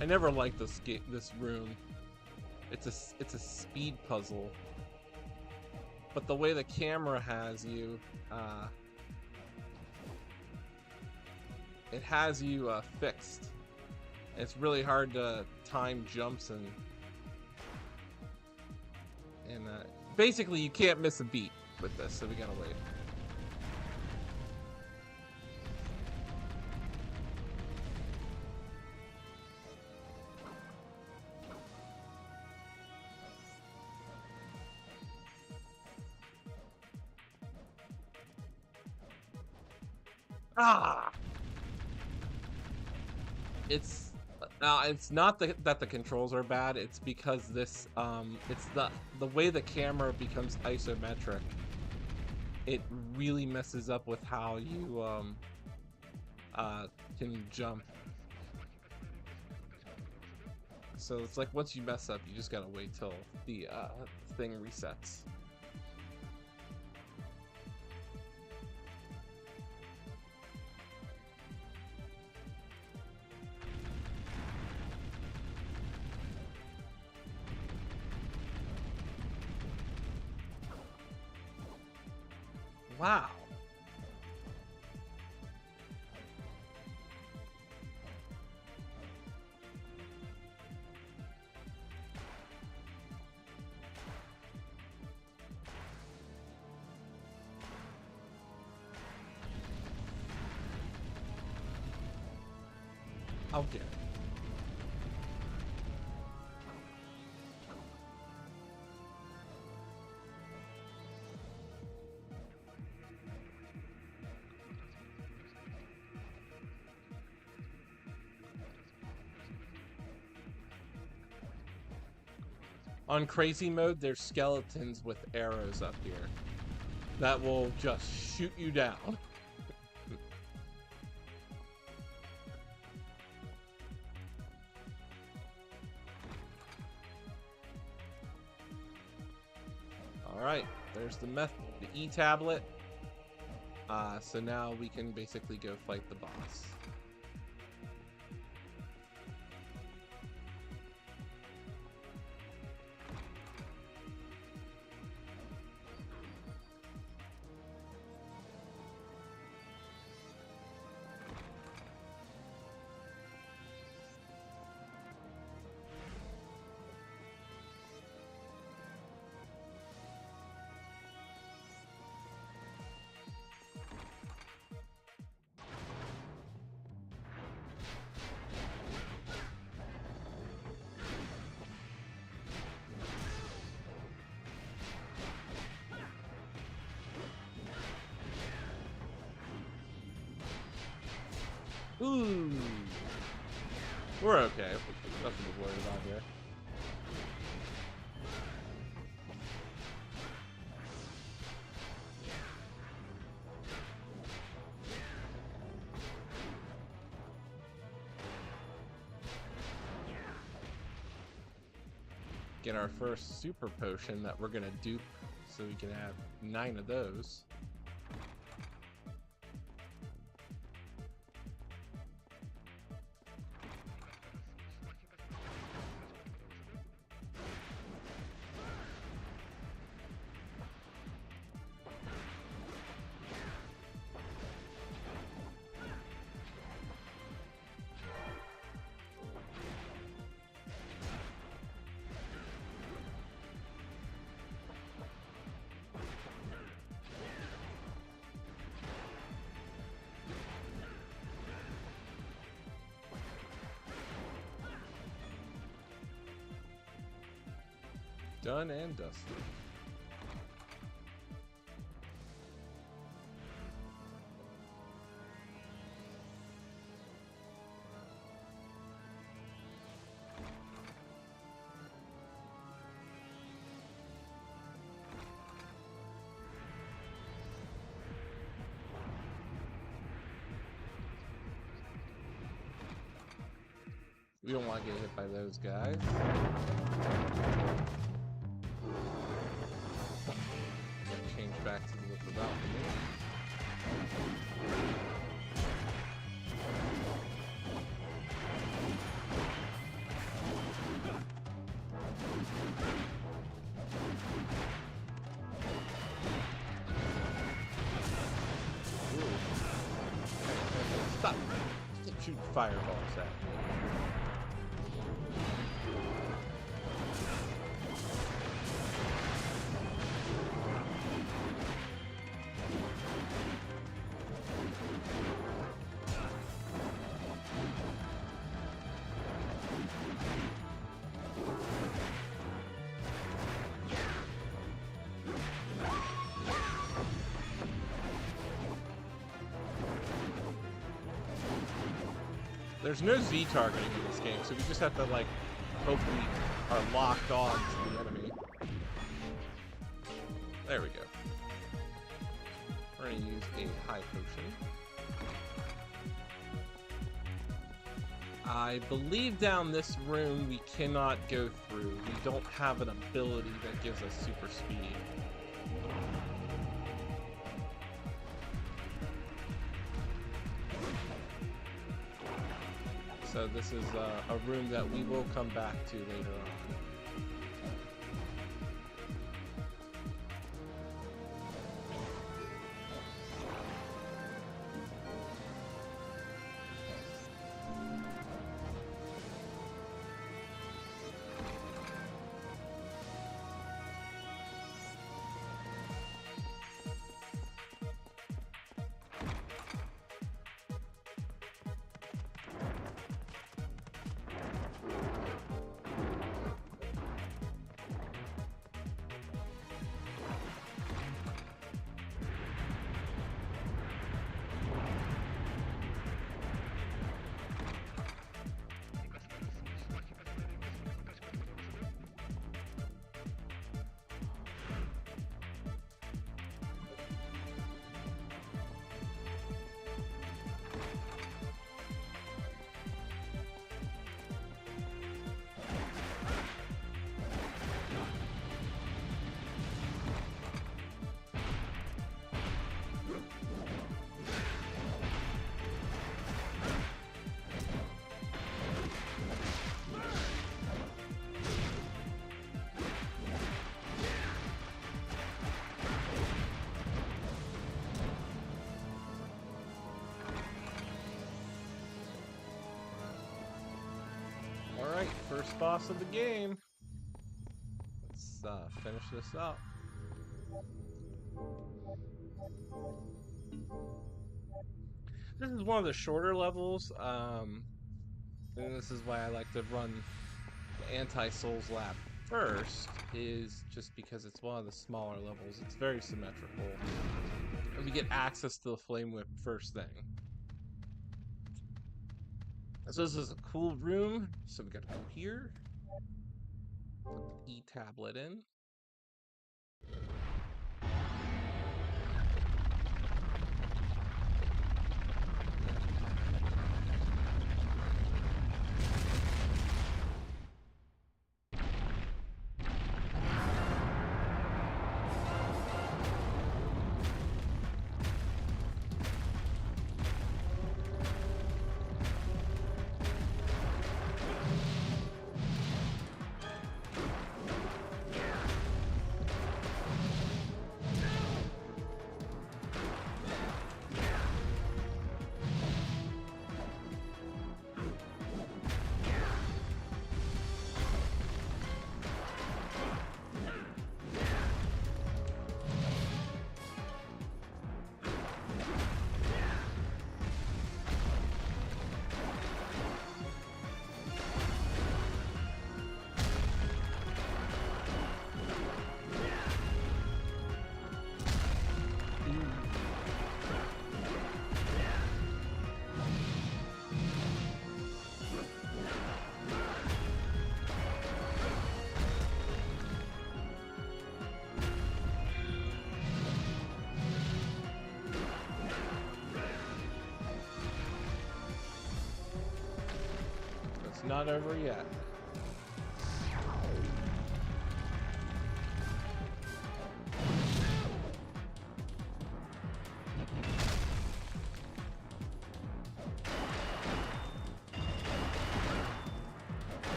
I never liked this room. It's a speed puzzle, but the way the camera has you, it has you fixed. It's really hard to time jumps and basically you can't miss a beat with this, so we gotta wait. Ah! It's not that the controls are bad. It's because this it's the way the camera becomes isometric. It really messes up with how you can jump. So it's like once you mess up, you just gotta wait till the thing resets. Wow. I'll get it. On crazy mode, there's skeletons with arrows up here that will just shoot you down. Alright, there's the E-tablet. So now we can basically go fight the boss. Ooh. We're okay. Nothing to worry about here. Get our first super potion that we're gonna dupe so we can have 9 of those. Done and dusted. We don't want to get hit by those guys. Change back to the liquid alchemy. Stop! Stop shooting fireballs at me. There's no Z targeting in this game, so we just have to, like, hope we are locked on to the enemy. There we go. We're gonna use a high potion. I believe down this room we cannot go through. We don't have an ability that gives us super speed. So this is a room that we will come back to later on. first boss of the game. Let's finish this up. This is one of the shorter levels, and this is why I like to run the anti-Souls lap first, is just because it's one of the smaller levels. It's very symmetrical, and we get access to the Flame Whip first thing. So this is a cool room, so we gotta go here, put the E-tablet in. Not over yet.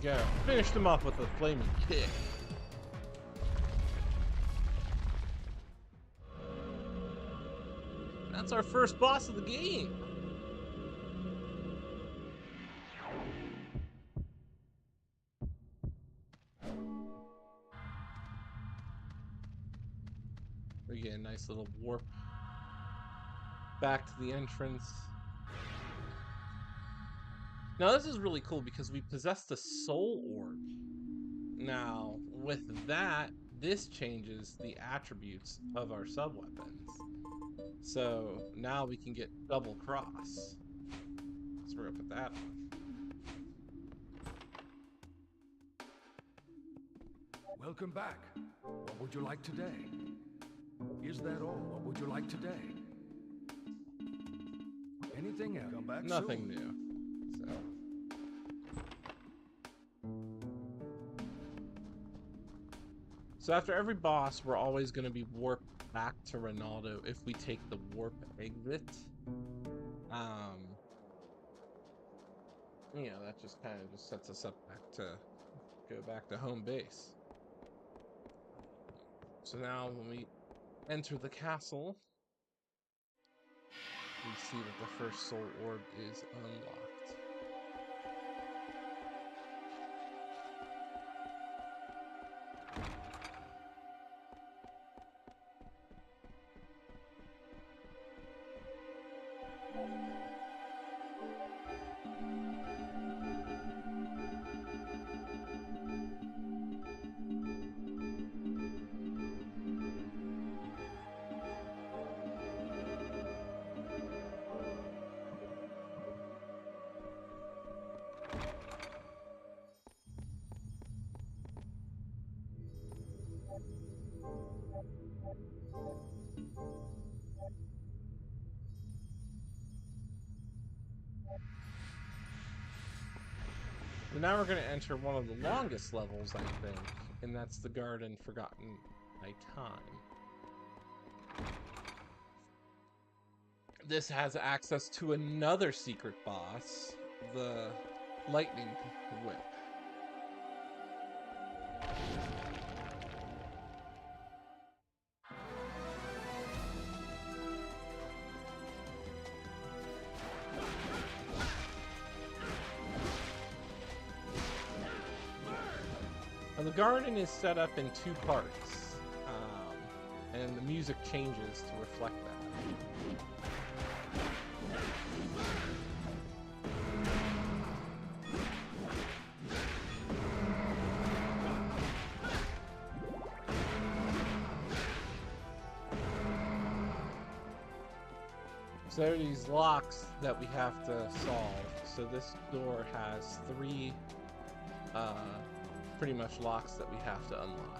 Go. Finished him off with a flaming kick. That's our first boss of the game. We get a nice little warp back to the entrance. Now this is really cool because we possess the soul orb. Now with that, this changes the attributes of our sub-weapons. So now we can get double cross. So we're gonna put that on. Welcome back. What would you like today? Is that all? What would you like today? Anything else? Come back Nothing soon. new. So after every boss, we're always going to be warped back to Ronaldo if we take the warp exit. You know, that just kind of just sets us up back to go back to home base. So now when we enter the castle, we see that the first soul orb is unlocked. So now we're going to enter one of the longest levels, I think, and that's the Garden Forgotten by Time. This has access to another secret boss, the Lightning Whip. Now, the garden is set up in two parts, and the music changes to reflect that. So there are these locks that we have to solve. So this door has three pretty much locks that we have to unlock.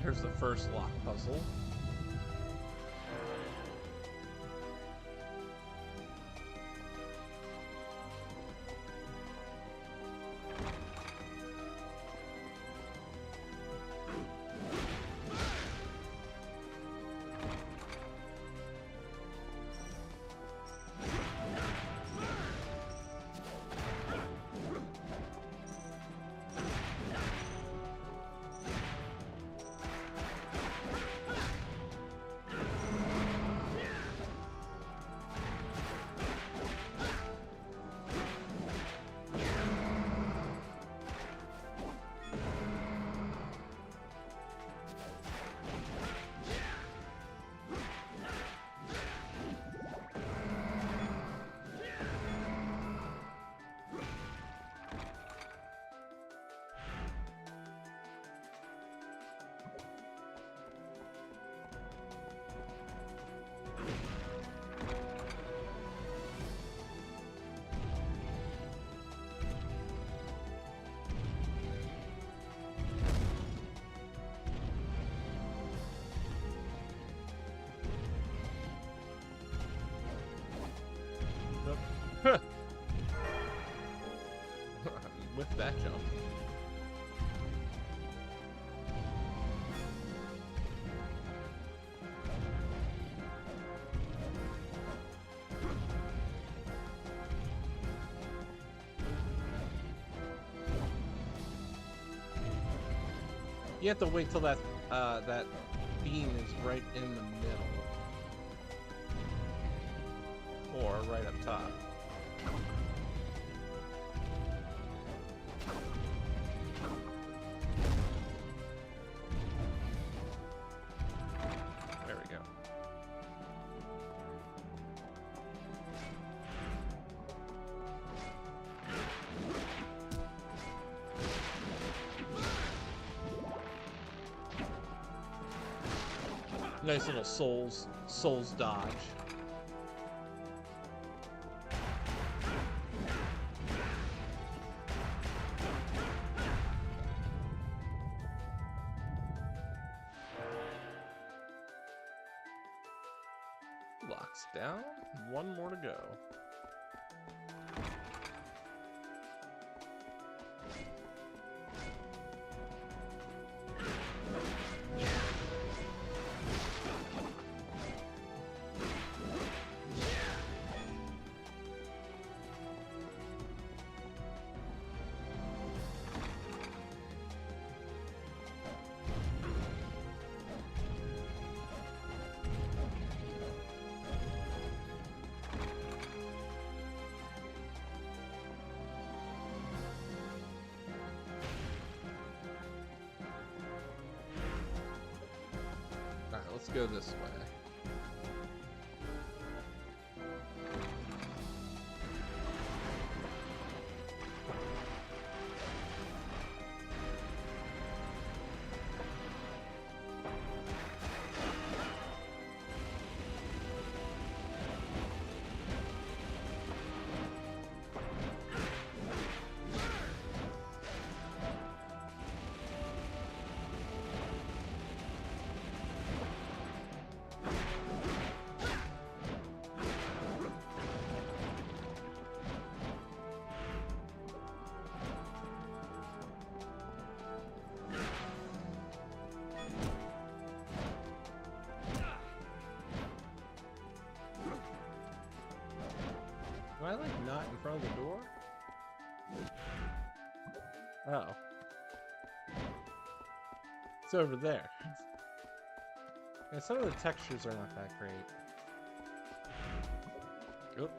Here's the first lock puzzle. With that jump. You have to wait till that that beam is right in the middle. Or right up top. There we go. Nice little souls dodge. Locks down. One more to go. let's go this way. Am I, like, not in front of the door? Oh. It's over there. Yeah, some of the textures are not that great. Oop.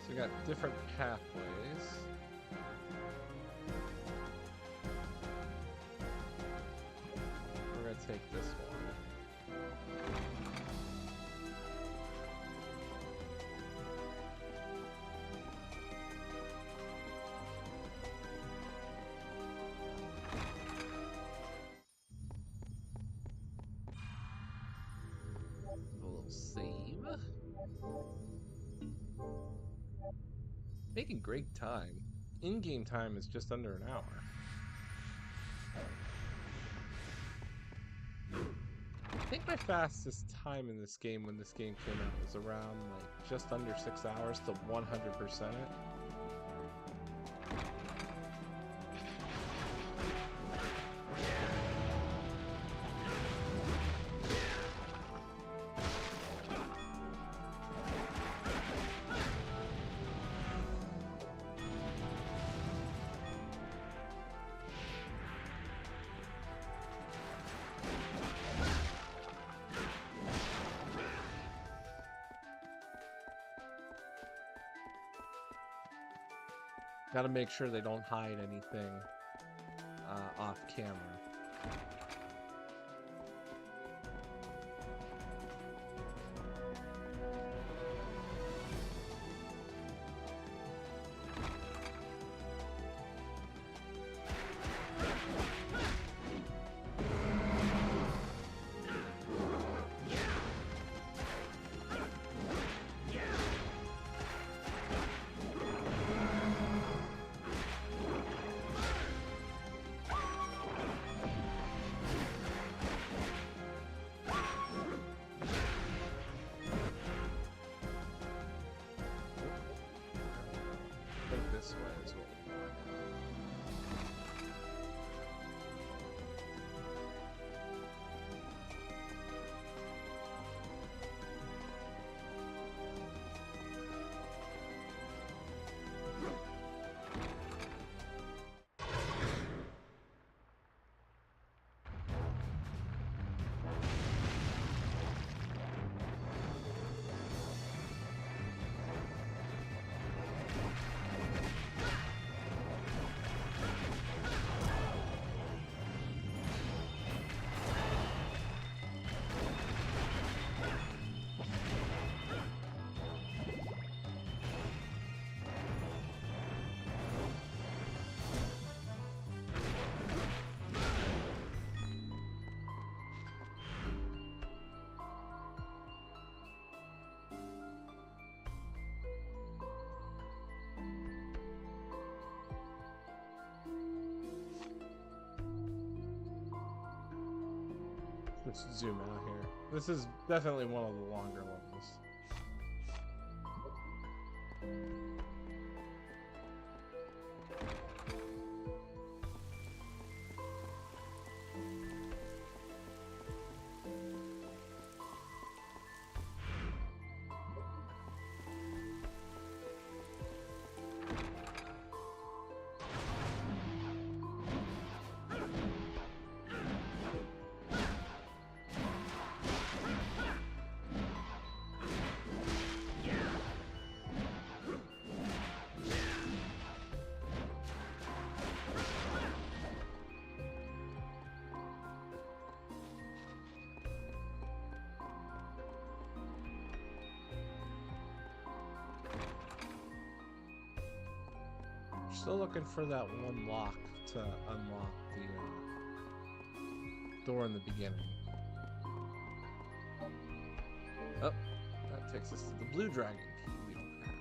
We got different pathways. We're gonna take this one. A little save. Making great time. In-game time is just under an hour. I think my fastest time in this game when this game came out was around like just under 6 hours to 100% it. Gotta make sure they don't hide anything off camera. This way is what we want. Let's zoom out here. This is definitely one of the longer levels. Still looking for that one lock to unlock the door in the beginning. Oh, that takes us to the blue dragon key we don't have.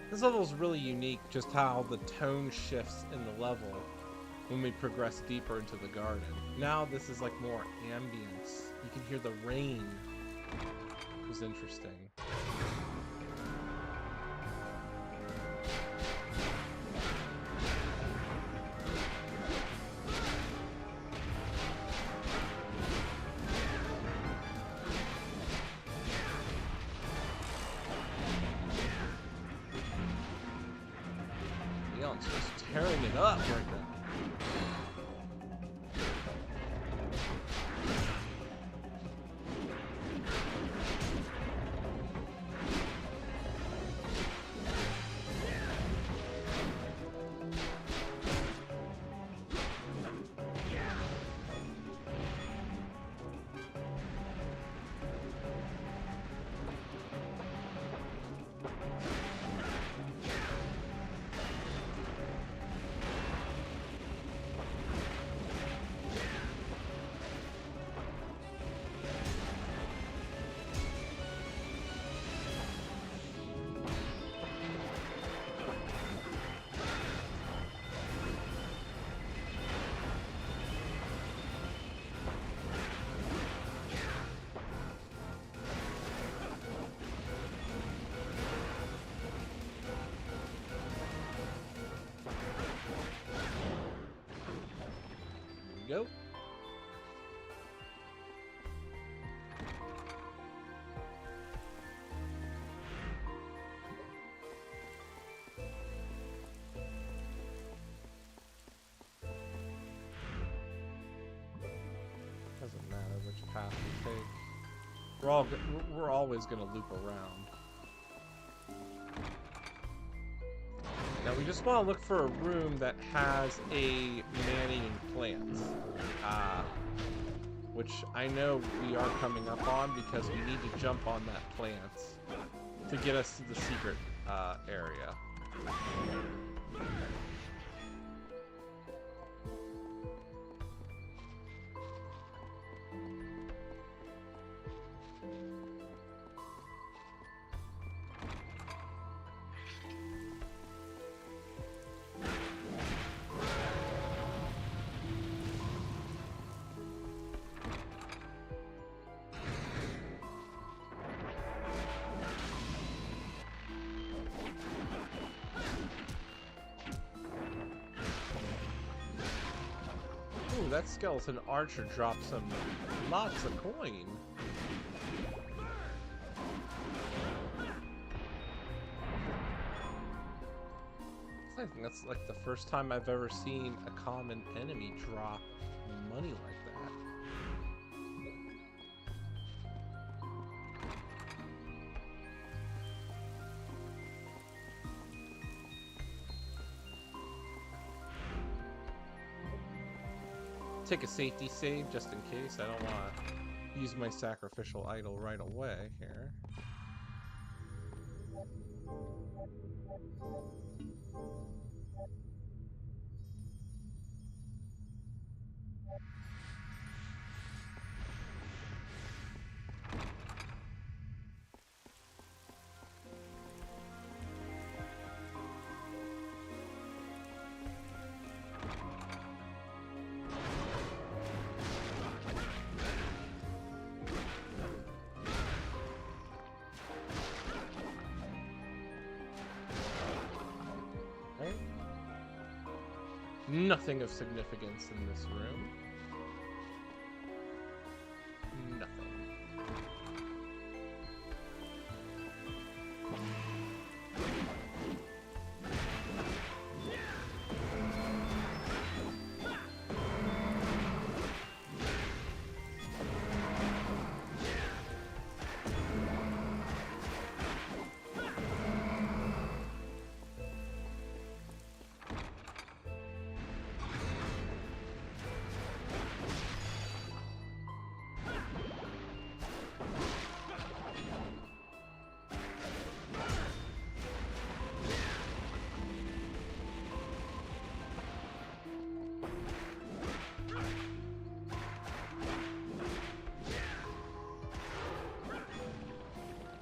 This level is really unique, just how the tone shifts in the level when we progress deeper into the garden. Now this is like more ambience. You can hear the rain. It was interesting. Leon's just tearing it up right now. Go. Doesn't matter which path we take. We're always gonna loop around. Now we just want to look for a room that has a man-eating plant, which I know we are coming up on because we need to jump on that plant to get us to the secret area. Ooh, that skeleton archer dropped some lots of coin. I think that's like the first time I've ever seen a common enemy drop money like that. Take a safety save just in case. I don't want to use my sacrificial idol right away here. Nothing of significance in this room. Nothing.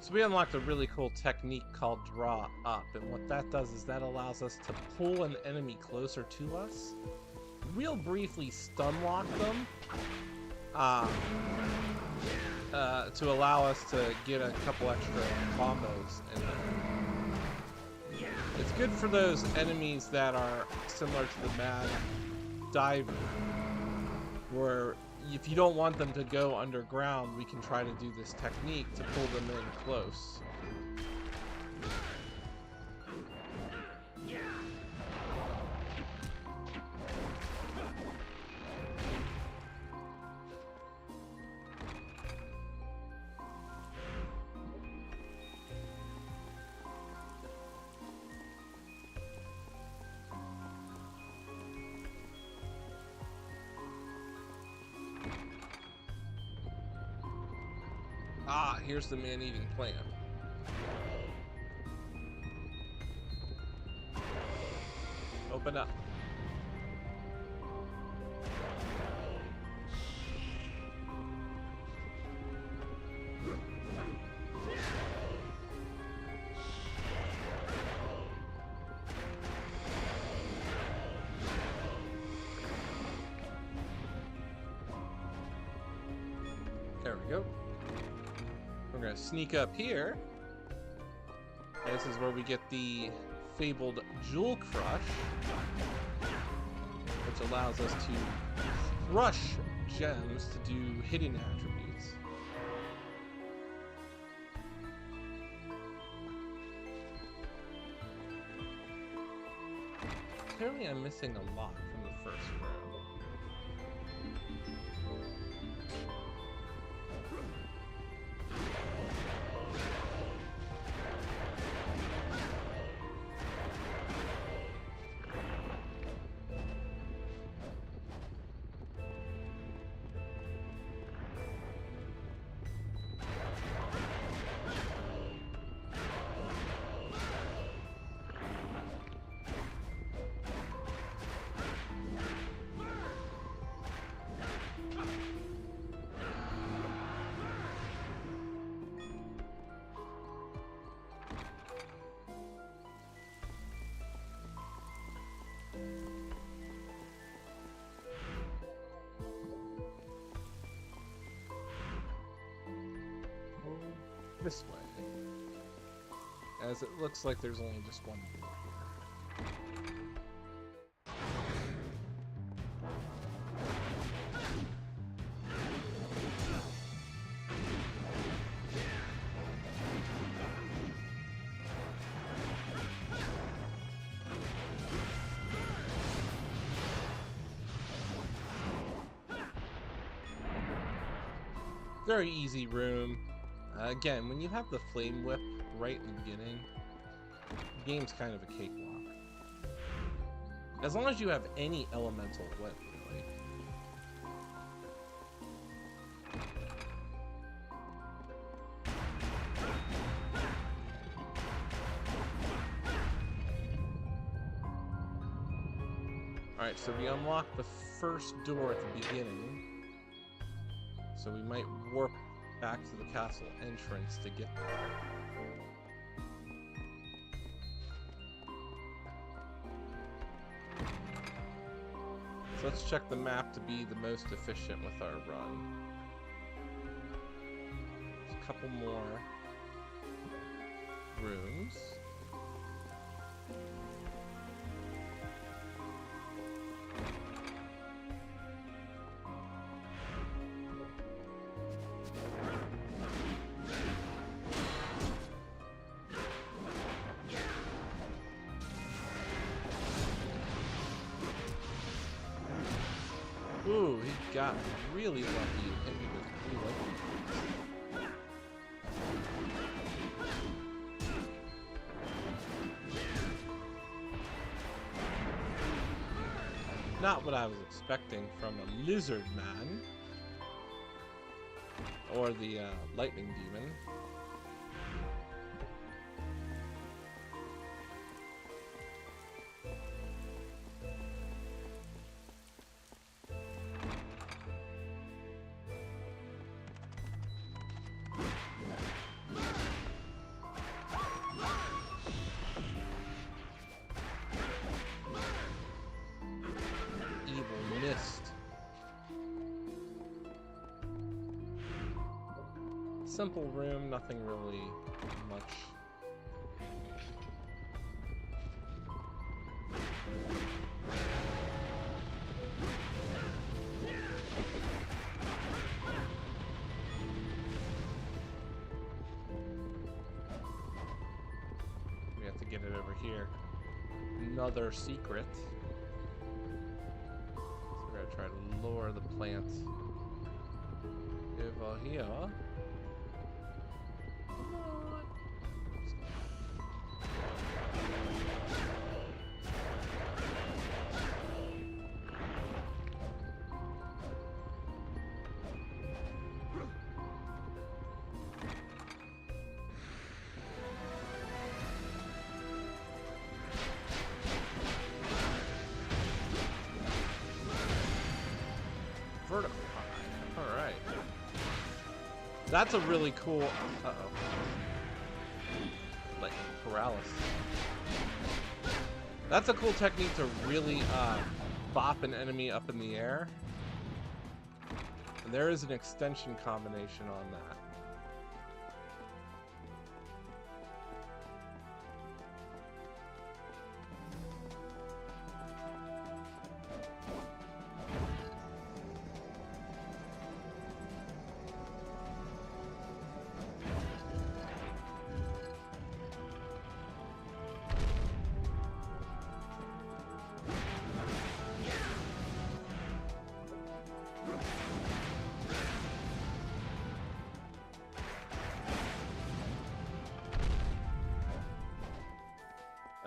So we unlocked a really cool technique called Draw Up, and what that does is that allows us to pull an enemy closer to us, real briefly stun lock them, to allow us to get a couple extra combos in there. It's good for those enemies that are similar to the Mad Diver, where if you don't want them to go underground, we can try to do this technique to pull them in close. Ah, here's the man-eating plant. Open up. There we go. We're gonna sneak up here. This is where we get the fabled Jewel Crush, which allows us to crush gems to do hidden attributes. Apparently I'm missing a lot from the first round. This way, as it looks like there's only just one door here. Very easy room. Again, when you have the flame whip right in the beginning, the game's kind of a cakewalk. As long as you have any elemental whip, really. Alright, so we unlock the first door at the beginning. So we might warp back to the castle entrance to get there. So let's check the map to be the most efficient with our run. There's a couple more rooms. Ooh, he got really lucky and hit me with 3 lightning bolts. Not what I was expecting from a lizard man. Or the lightning demon. simple room, nothing really much. We have to get it over here. Another secret. So we're gonna try to lure the plant over here. Come on. Vertical high. All right. That's a really cool. Uh-oh. Like paralysis. That's a cool technique to really bop an enemy up in the air. And there is an extension combination on that.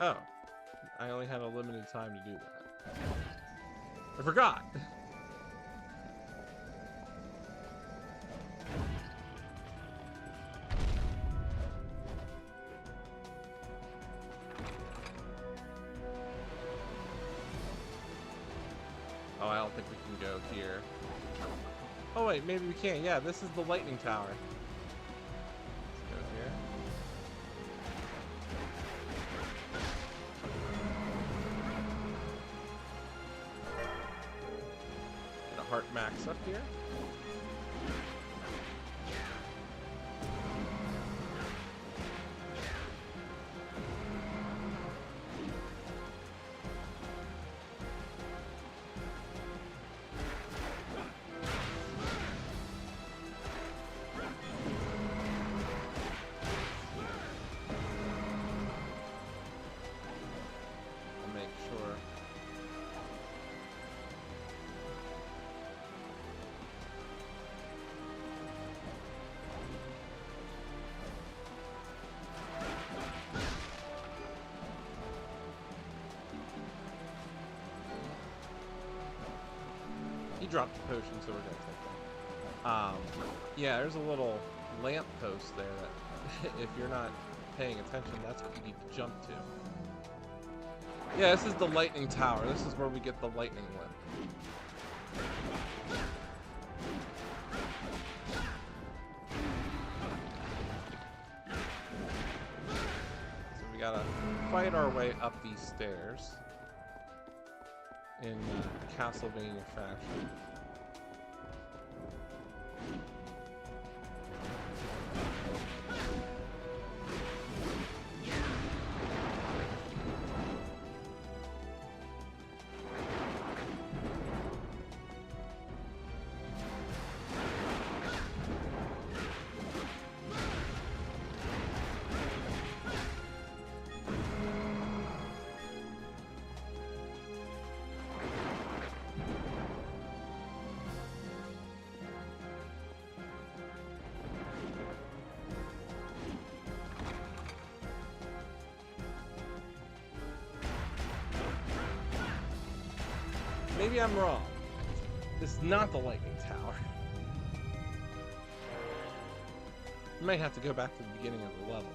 Oh, I only had a limited time to do that. I forgot. Oh, I don't think we can go here. Oh wait, maybe we can. Yeah, this is the lightning tower. Let's go here. Get a heart max up here. He dropped the potion, so we're gonna take that. Yeah, there's a little lamp post there that, if you're not paying attention, that's what you need to jump to. Yeah, this is the lightning tower. This is where we get the lightning whip. So we gotta fight our way up these stairs in Castlevania fashion. Maybe I'm wrong. This is not the lightning tower. I might have to go back to the beginning of the level.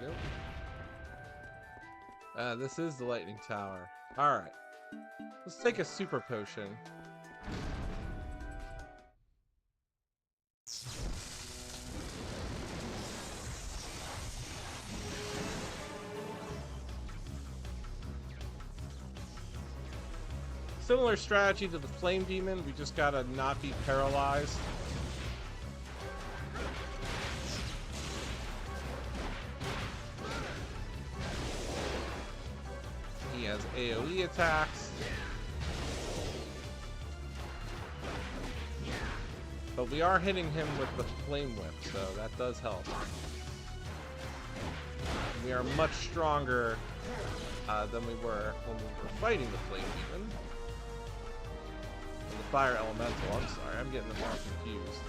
go. This is the lightning tower. Alright. Let's take a super potion. Similar strategy to the flame demon, we just gotta not be paralyzed. He has AoE attacks. But we are hitting him with the flame whip, so that does help. We are much stronger than we were when we were fighting the flame demon. And the fire elemental, I'm sorry, I'm getting them all confused.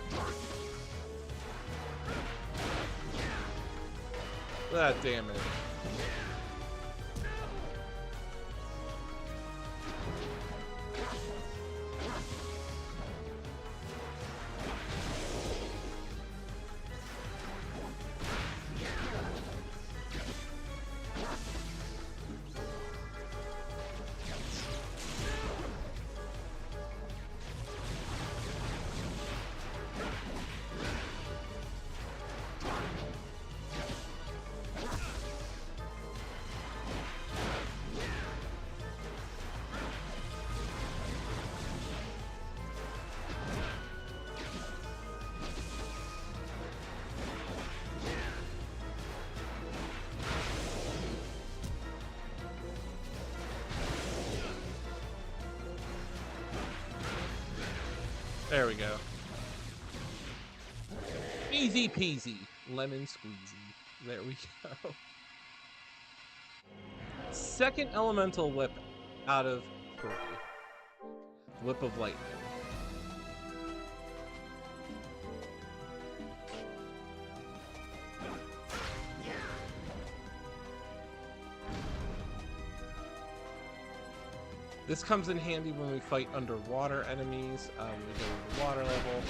Look at that damage. There we go. Easy peasy. Lemon squeezy. There we go. Second elemental whip out of 3. Whip of lightning. This comes in handy when we fight underwater enemies. We go to the water level.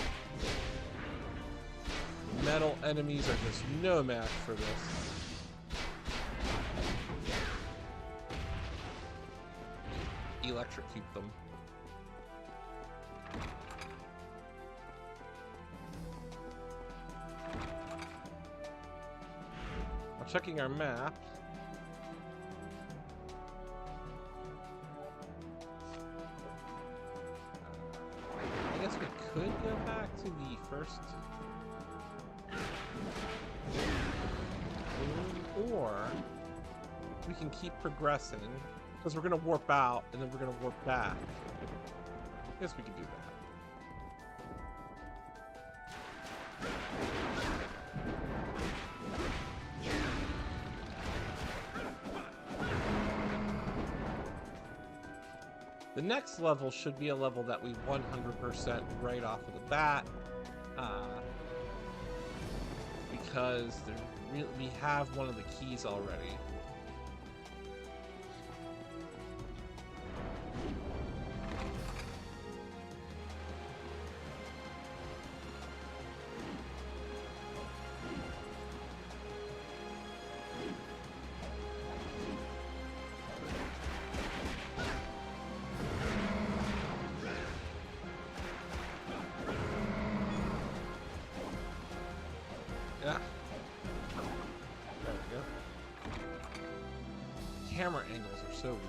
Metal enemies are just no match for this. Electrocute them. While checking our map, could go back to the first room, or we can keep progressing because we're gonna warp out and then we're gonna warp back. I guess we could do that. The next level should be a level that we 100% right off of the bat, because we have one of the keys already. Yeah. There we go. Camera angles are so weird.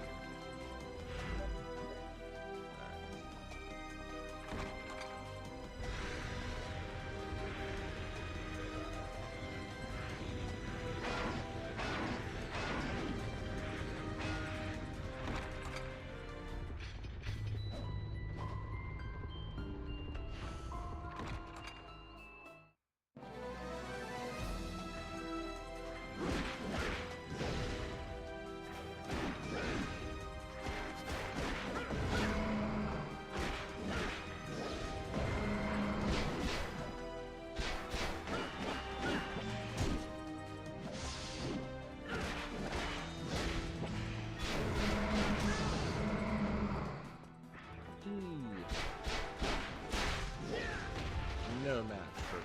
No match for me.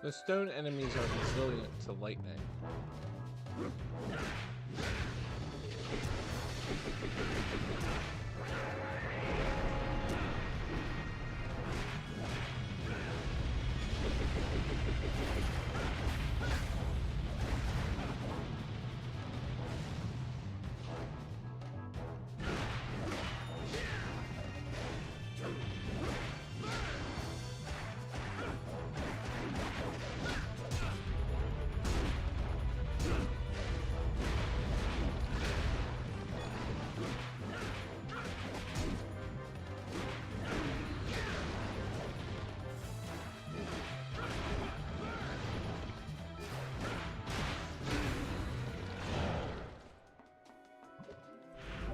The stone enemies are resilient to lightning.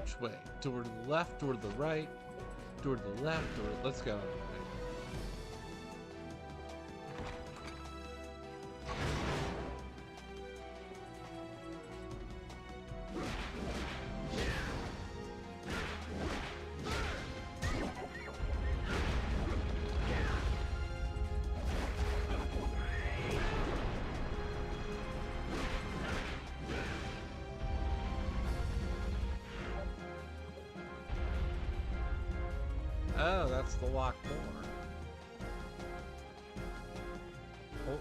Which way? Door to the left, door to the right, door to the left, door. Let's go. Oh, that's the locked door. Oh.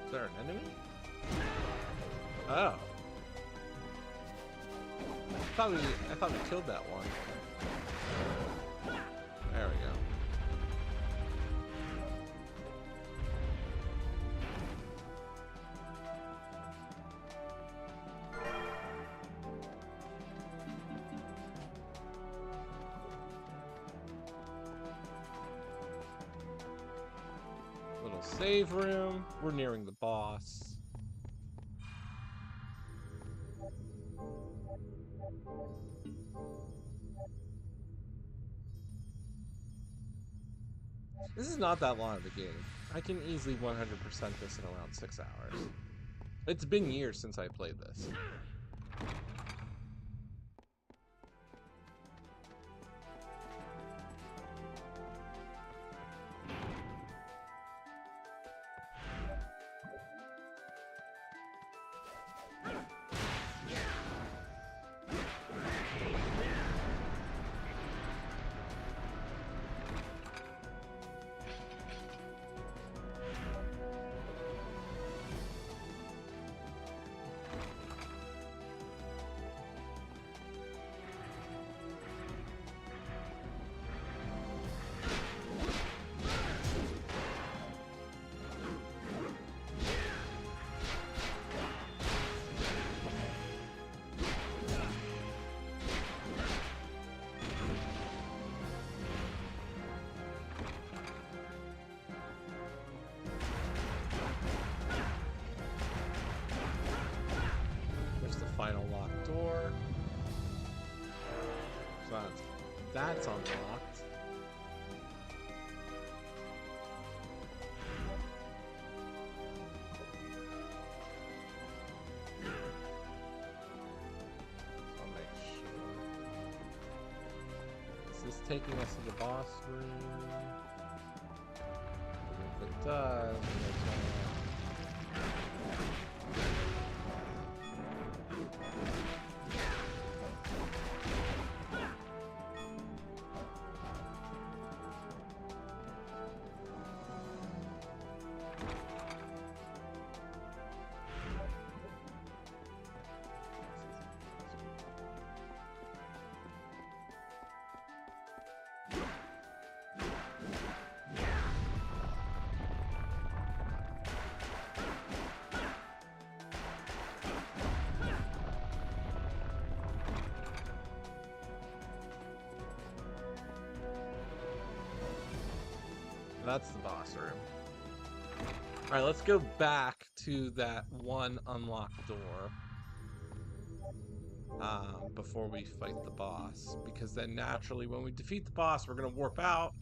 Is there an enemy? Oh. I thought we killed that one. There we go. Little save room. We're nearing the boss. This is not that long of a game. I can easily 100% this in around 6 hours. It's been years since I played this. Final locked door. So that's unlocked. So I'll make sure. Is this taking us to the boss room? If it does, then it's gonna... That's the boss room. Alright, let's go back to that one unlocked door before we fight the boss. Because then naturally when we defeat the boss, we're going to warp out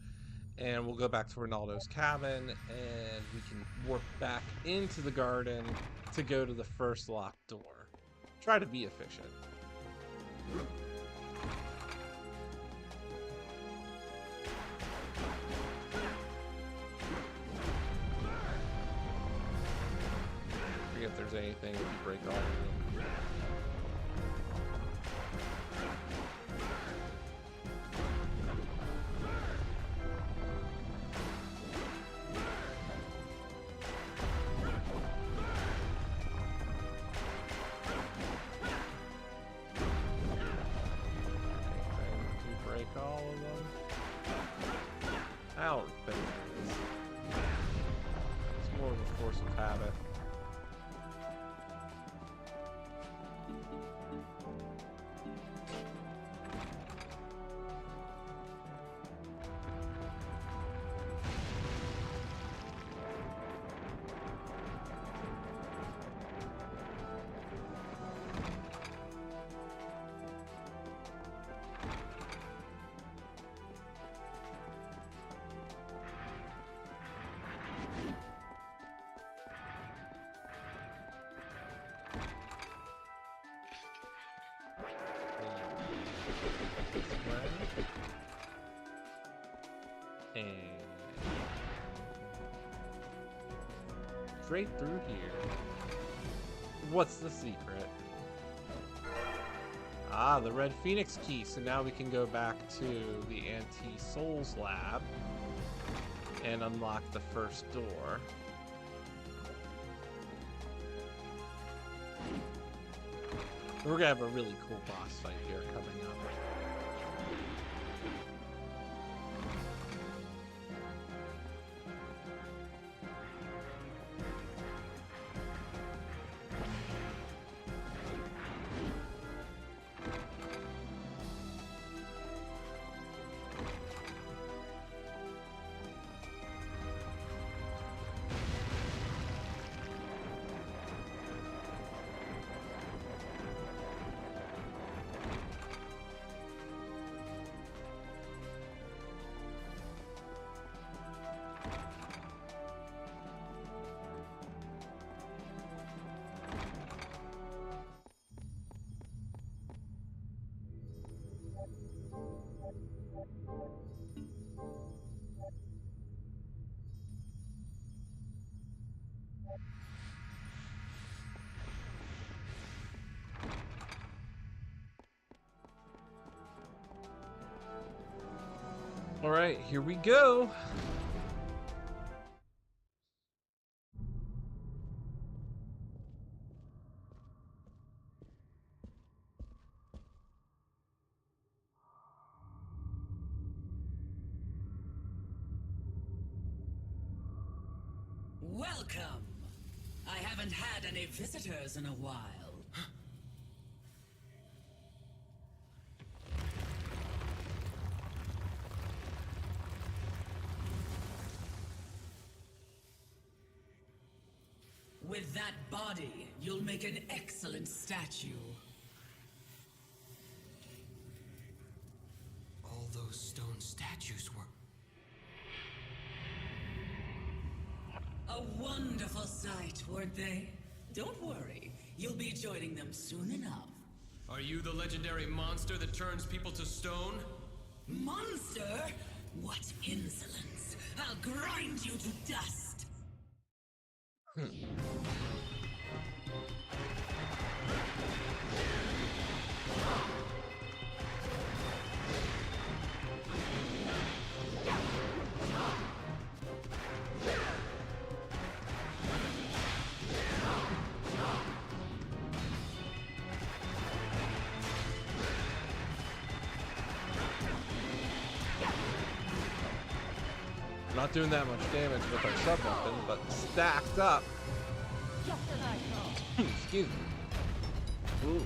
and we'll go back to Ronaldo's cabin and we can warp back into the garden to go to the first locked door. Try to be efficient. thing if you break all of them. All of them. I don't think it is. It's more of a force of habit. And straight through here. What's the secret? Ah, the Red Phoenix key. So now we can go back to the Anti-Souls lab and unlock the first door. We're gonna have a really cool boss fight here coming up. All right, here we go. Welcome. I haven't had any visitors in a while. With that body, you'll make an excellent statue. All those stone statues were... A wonderful sight, weren't they? Don't worry, you'll be joining them soon enough. Are you the legendary monster that turns people to stone? Monster? What insolence! I'll grind you to dust! Not doing that much damage with our sub weapon, but stacked up. Excuse me. Ooh.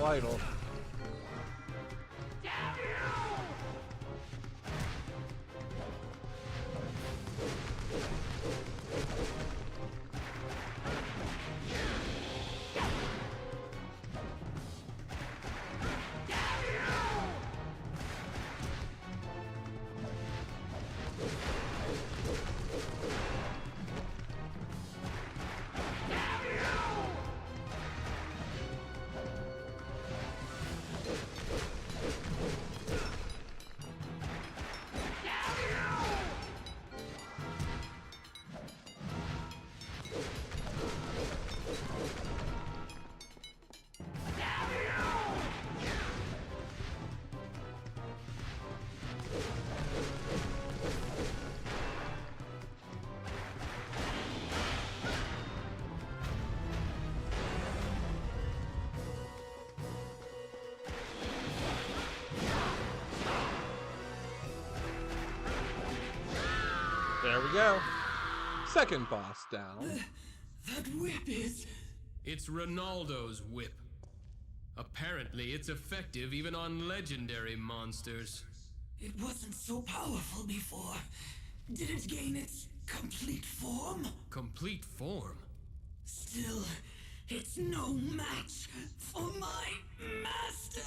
special idol. There we go. Second boss down. That whip is... It's Ronaldo's whip. Apparently, it's effective even on legendary monsters. It wasn't so powerful before. Did it gain its complete form? Complete form? Still, it's no match for my master!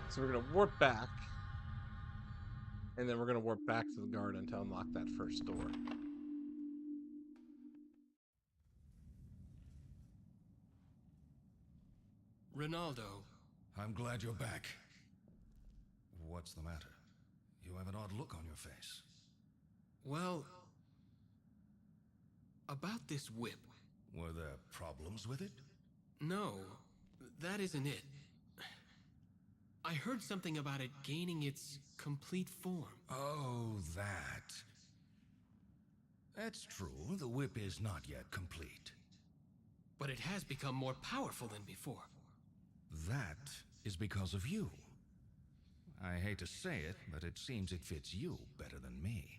So we're gonna warp back, and then we're gonna warp back to the garden to unlock that first door. Ronaldo. I'm glad you're back. What's the matter? You have an odd look on your face. Well, about this whip. Were there problems with it? No, that isn't it. I heard something about it gaining its complete form. Oh, that. That's true. The whip is not yet complete. But it has become more powerful than before. That is because of you. I hate to say it, but it seems it fits you better than me.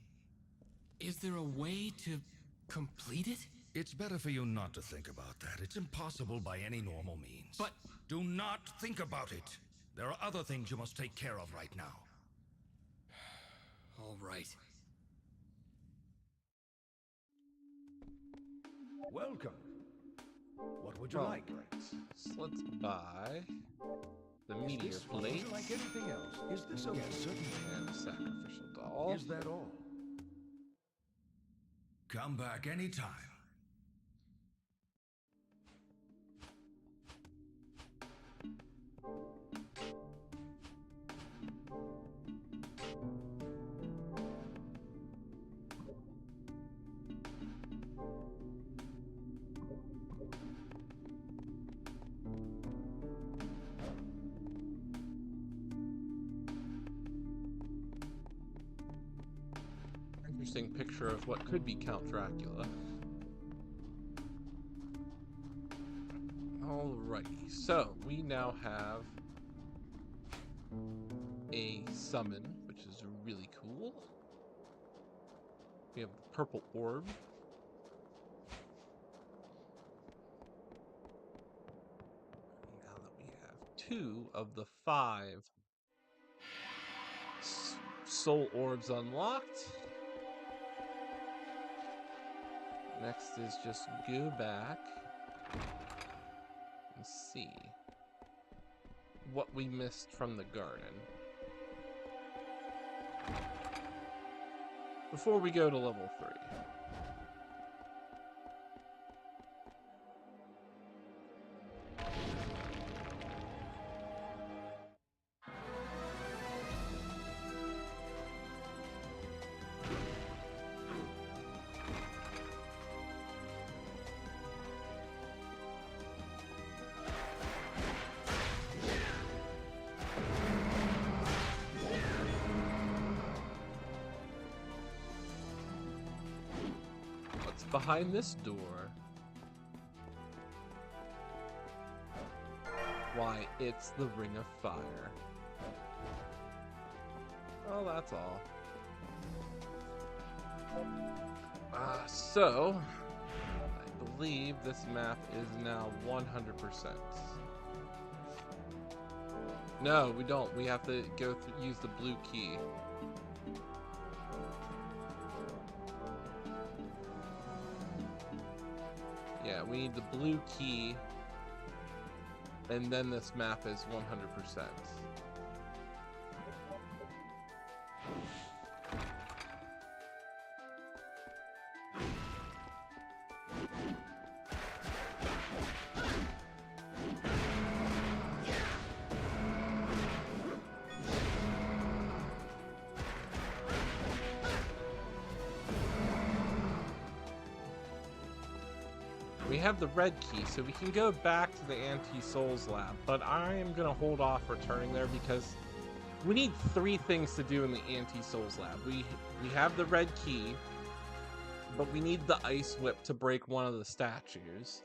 Is there a way to complete it? It's better for you not to think about that. It's impossible by any normal means. But... Do not think about it. There are other things you must take care of right now. All right. Welcome. What would you like? Right. So let's buy the meteor Would plate you like anything else? Is this a... Yes, certainly. and the sacrificial doll. Is that all? Come back anytime. Interesting picture of what could be Count Dracula. Alrighty, so we now have a summon, which is really cool. We have the purple orb. Now that we have 2 of the 5 soul orbs unlocked, next is just go back and see what we missed from the garden before we go to level 3. behind this door? Why, it's the Ring of Fire. Well, that's all. So, I believe this map is now 100%. No, we don't. We have to go through, use the blue key. Yeah, we need the blue key, and then this map is 100%. We have the red key, so we can go back to the Anti-Souls lab, but I am going to hold off returning there because we need 3 things to do in the Anti-Souls lab. We have the red key, but we need the ice whip to break one of the statues,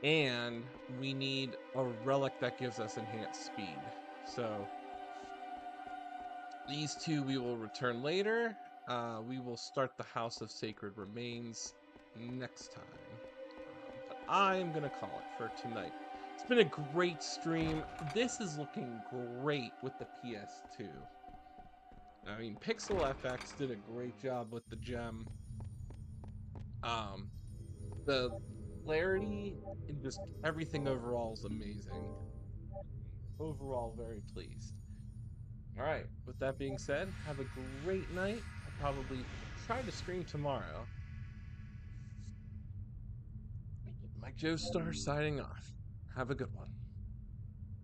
and we need a relic that gives us enhanced speed. So these 2 we will return later. We will start the House of Sacred Remains next time. I'm gonna call it for tonight. It's been a great stream. This is looking great with the PS2. I mean, Pixel FX did a great job with the gem. The clarity and just everything overall is amazing. Overall, very pleased. All right, with that being said, have a great night. I'll probably try to stream tomorrow. Mike Joe Star signing off. Have a good one.